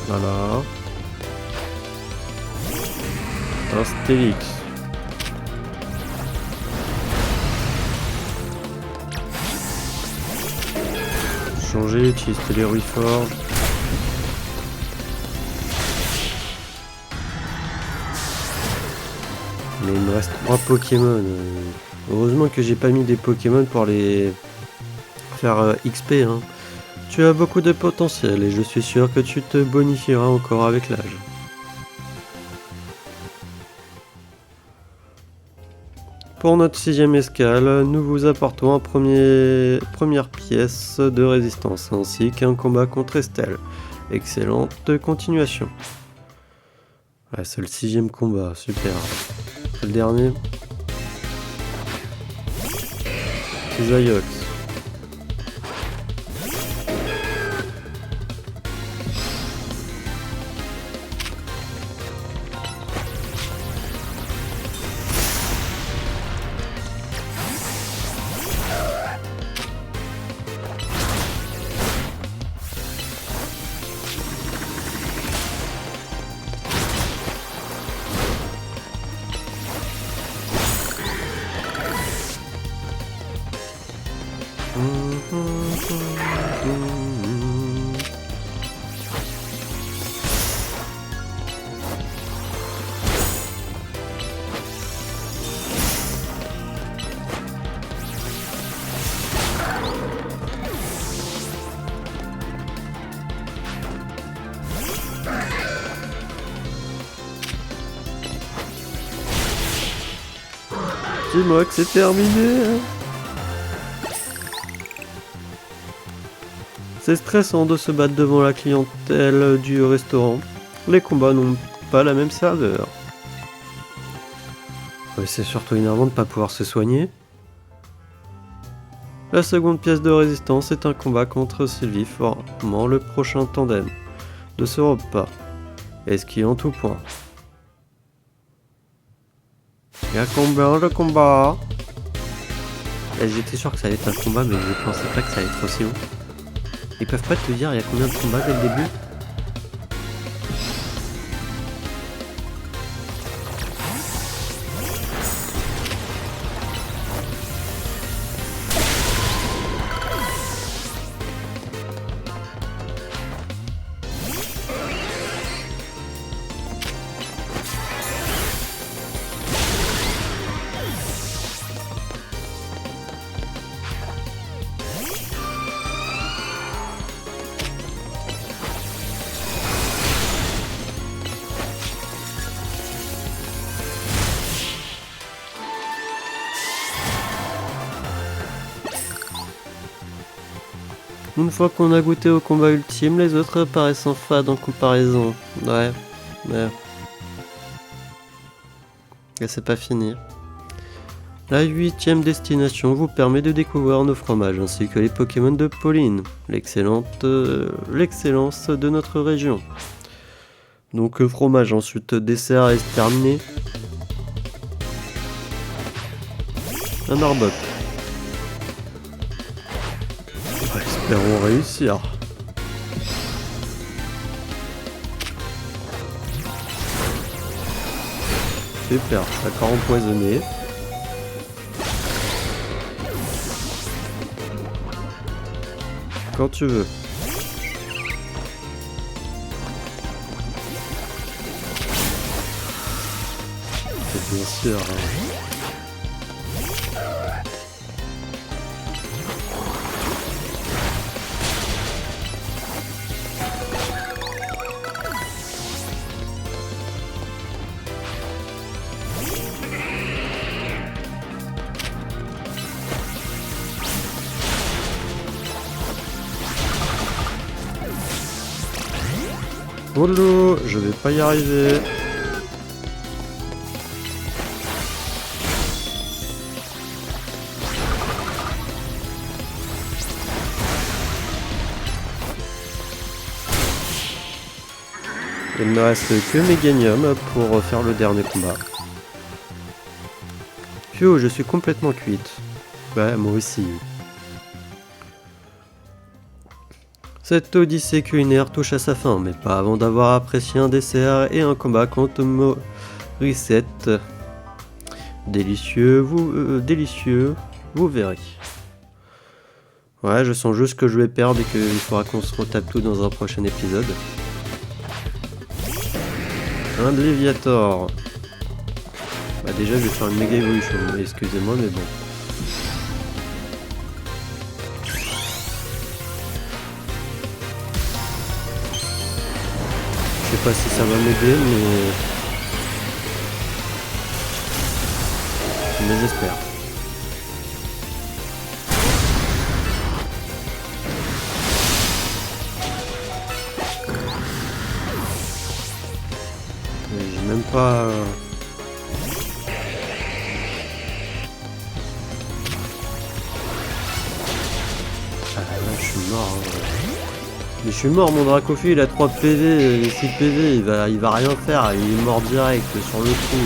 Voilà. Un Stélix. Changer, utiliser les Ruiforge. Mais il me reste 3 Pokémon. Heureusement que j'ai pas mis des Pokémon pour les faire XP. Hein. Tu as beaucoup de potentiel et je suis sûr que tu te bonifieras encore avec l'âge. Pour notre 6ème escale, nous vous apportons un première pièce de résistance ainsi qu'un combat contre Estelle. Excellente continuation. Ouais, c'est le 6ème combat, super. C'est le dernier. Zayox. Dis-moi que c'est terminé. C'est stressant de se battre devant la clientèle du restaurant. Les combats n'ont pas la même saveur. Mais c'est surtout énervant de pas pouvoir se soigner. La seconde pièce de résistance est un combat contre Sylvie, formant le prochain tandem de ce repas. Esquive en tout point. Il y a combien de combats? J'étais sûr que ça allait être un combat, mais je pensais pas que ça allait être aussi long. Ils peuvent pas te dire il y a combien de combats dès le début? Une fois qu'on a goûté au combat ultime, les autres paraissent en fade en comparaison. Ouais. Et c'est pas fini. La 8ème destination vous permet de découvrir nos fromages ainsi que les Pokémon de Pauline, l'excellence de notre région. Donc fromage, ensuite dessert et c'est terminé. Un Arbok. Espérons réussir. Super, d'accord empoisonné. Quand tu veux. C'est bien sûr. Oh là, je vais pas y arriver. Il ne me reste que Meganium pour faire le dernier combat. Phew, je suis complètement cuite. Ouais, moi aussi. Cette odyssée culinaire touche à sa fin, mais pas avant d'avoir apprécié un dessert et un combat contre Morissette. Délicieux, vous verrez. Ouais, je sens juste que je vais perdre et qu'il faudra qu'on se retape tout dans un prochain épisode. Un Léviator. Bah déjà, je vais faire une méga évolution, excusez-moi, mais bon. Je sais pas si ça va m'aider, mais j'espère. J'ai même pas... Ah là, je suis mort. Hein. Mais je suis mort, mon Dracofeu, il a 3 PV, 6 PV, il va rien faire, il est mort direct sur le coup.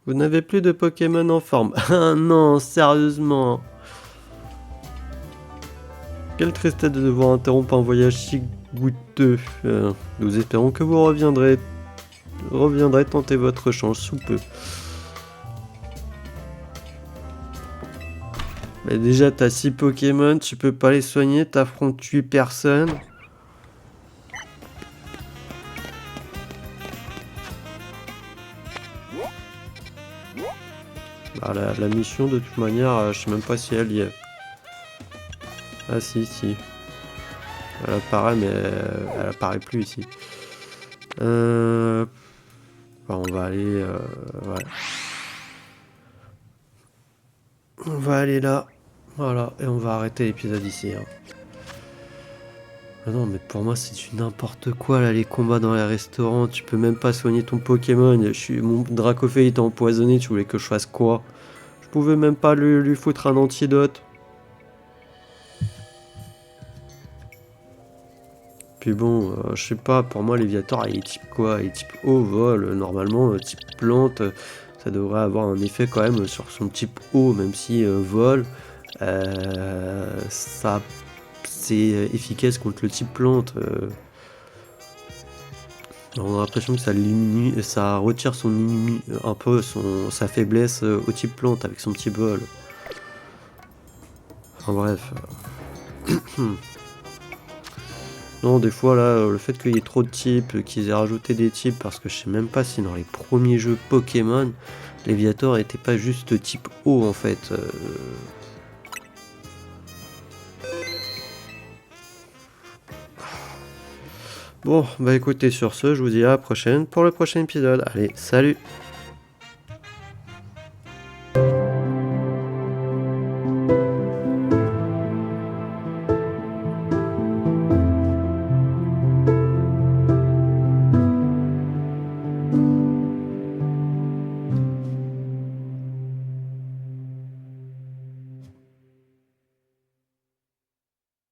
Vous n'avez plus de Pokémon en forme. Ah non, sérieusement. Quelle tristesse de devoir interrompre un voyage si goûteux. Nous espérons que vous reviendrez tenter votre chance sous peu. Mais déjà, t'as 6 Pokémon, tu peux pas les soigner, t'affrontes 8 personnes. Bah, la mission, de toute manière, je sais même pas si elle y est. Ah si. Elle apparaît, mais elle apparaît plus ici. Bah, on va aller... ouais. On va aller là. Voilà, et on va arrêter l'épisode ici. Hein. Ah non, mais pour moi, c'est du n'importe quoi, là, les combats dans les restaurants. Tu peux même pas soigner ton Pokémon. Mon Dracofeu, il était empoisonné. Tu voulais que je fasse quoi? Je pouvais même pas lui foutre un antidote. Puis bon, je sais pas, pour moi, Léviator, il est type quoi? Il est type eau, vol. Normalement, type plante, ça devrait avoir un effet quand même sur son type eau, même si vol, ça, c'est efficace contre le type plante. On a l'impression que ça retire un peu sa faiblesse au type plante avec son petit vol. Enfin bref. Non, des fois là, le fait qu'il y ait trop de types, qu'ils aient rajouté des types, parce que je sais même pas si dans les premiers jeux Pokémon, Léviator était pas juste type eau en fait. Bon, bah écoutez, sur ce, je vous dis à la prochaine pour le prochain épisode. Allez, salut!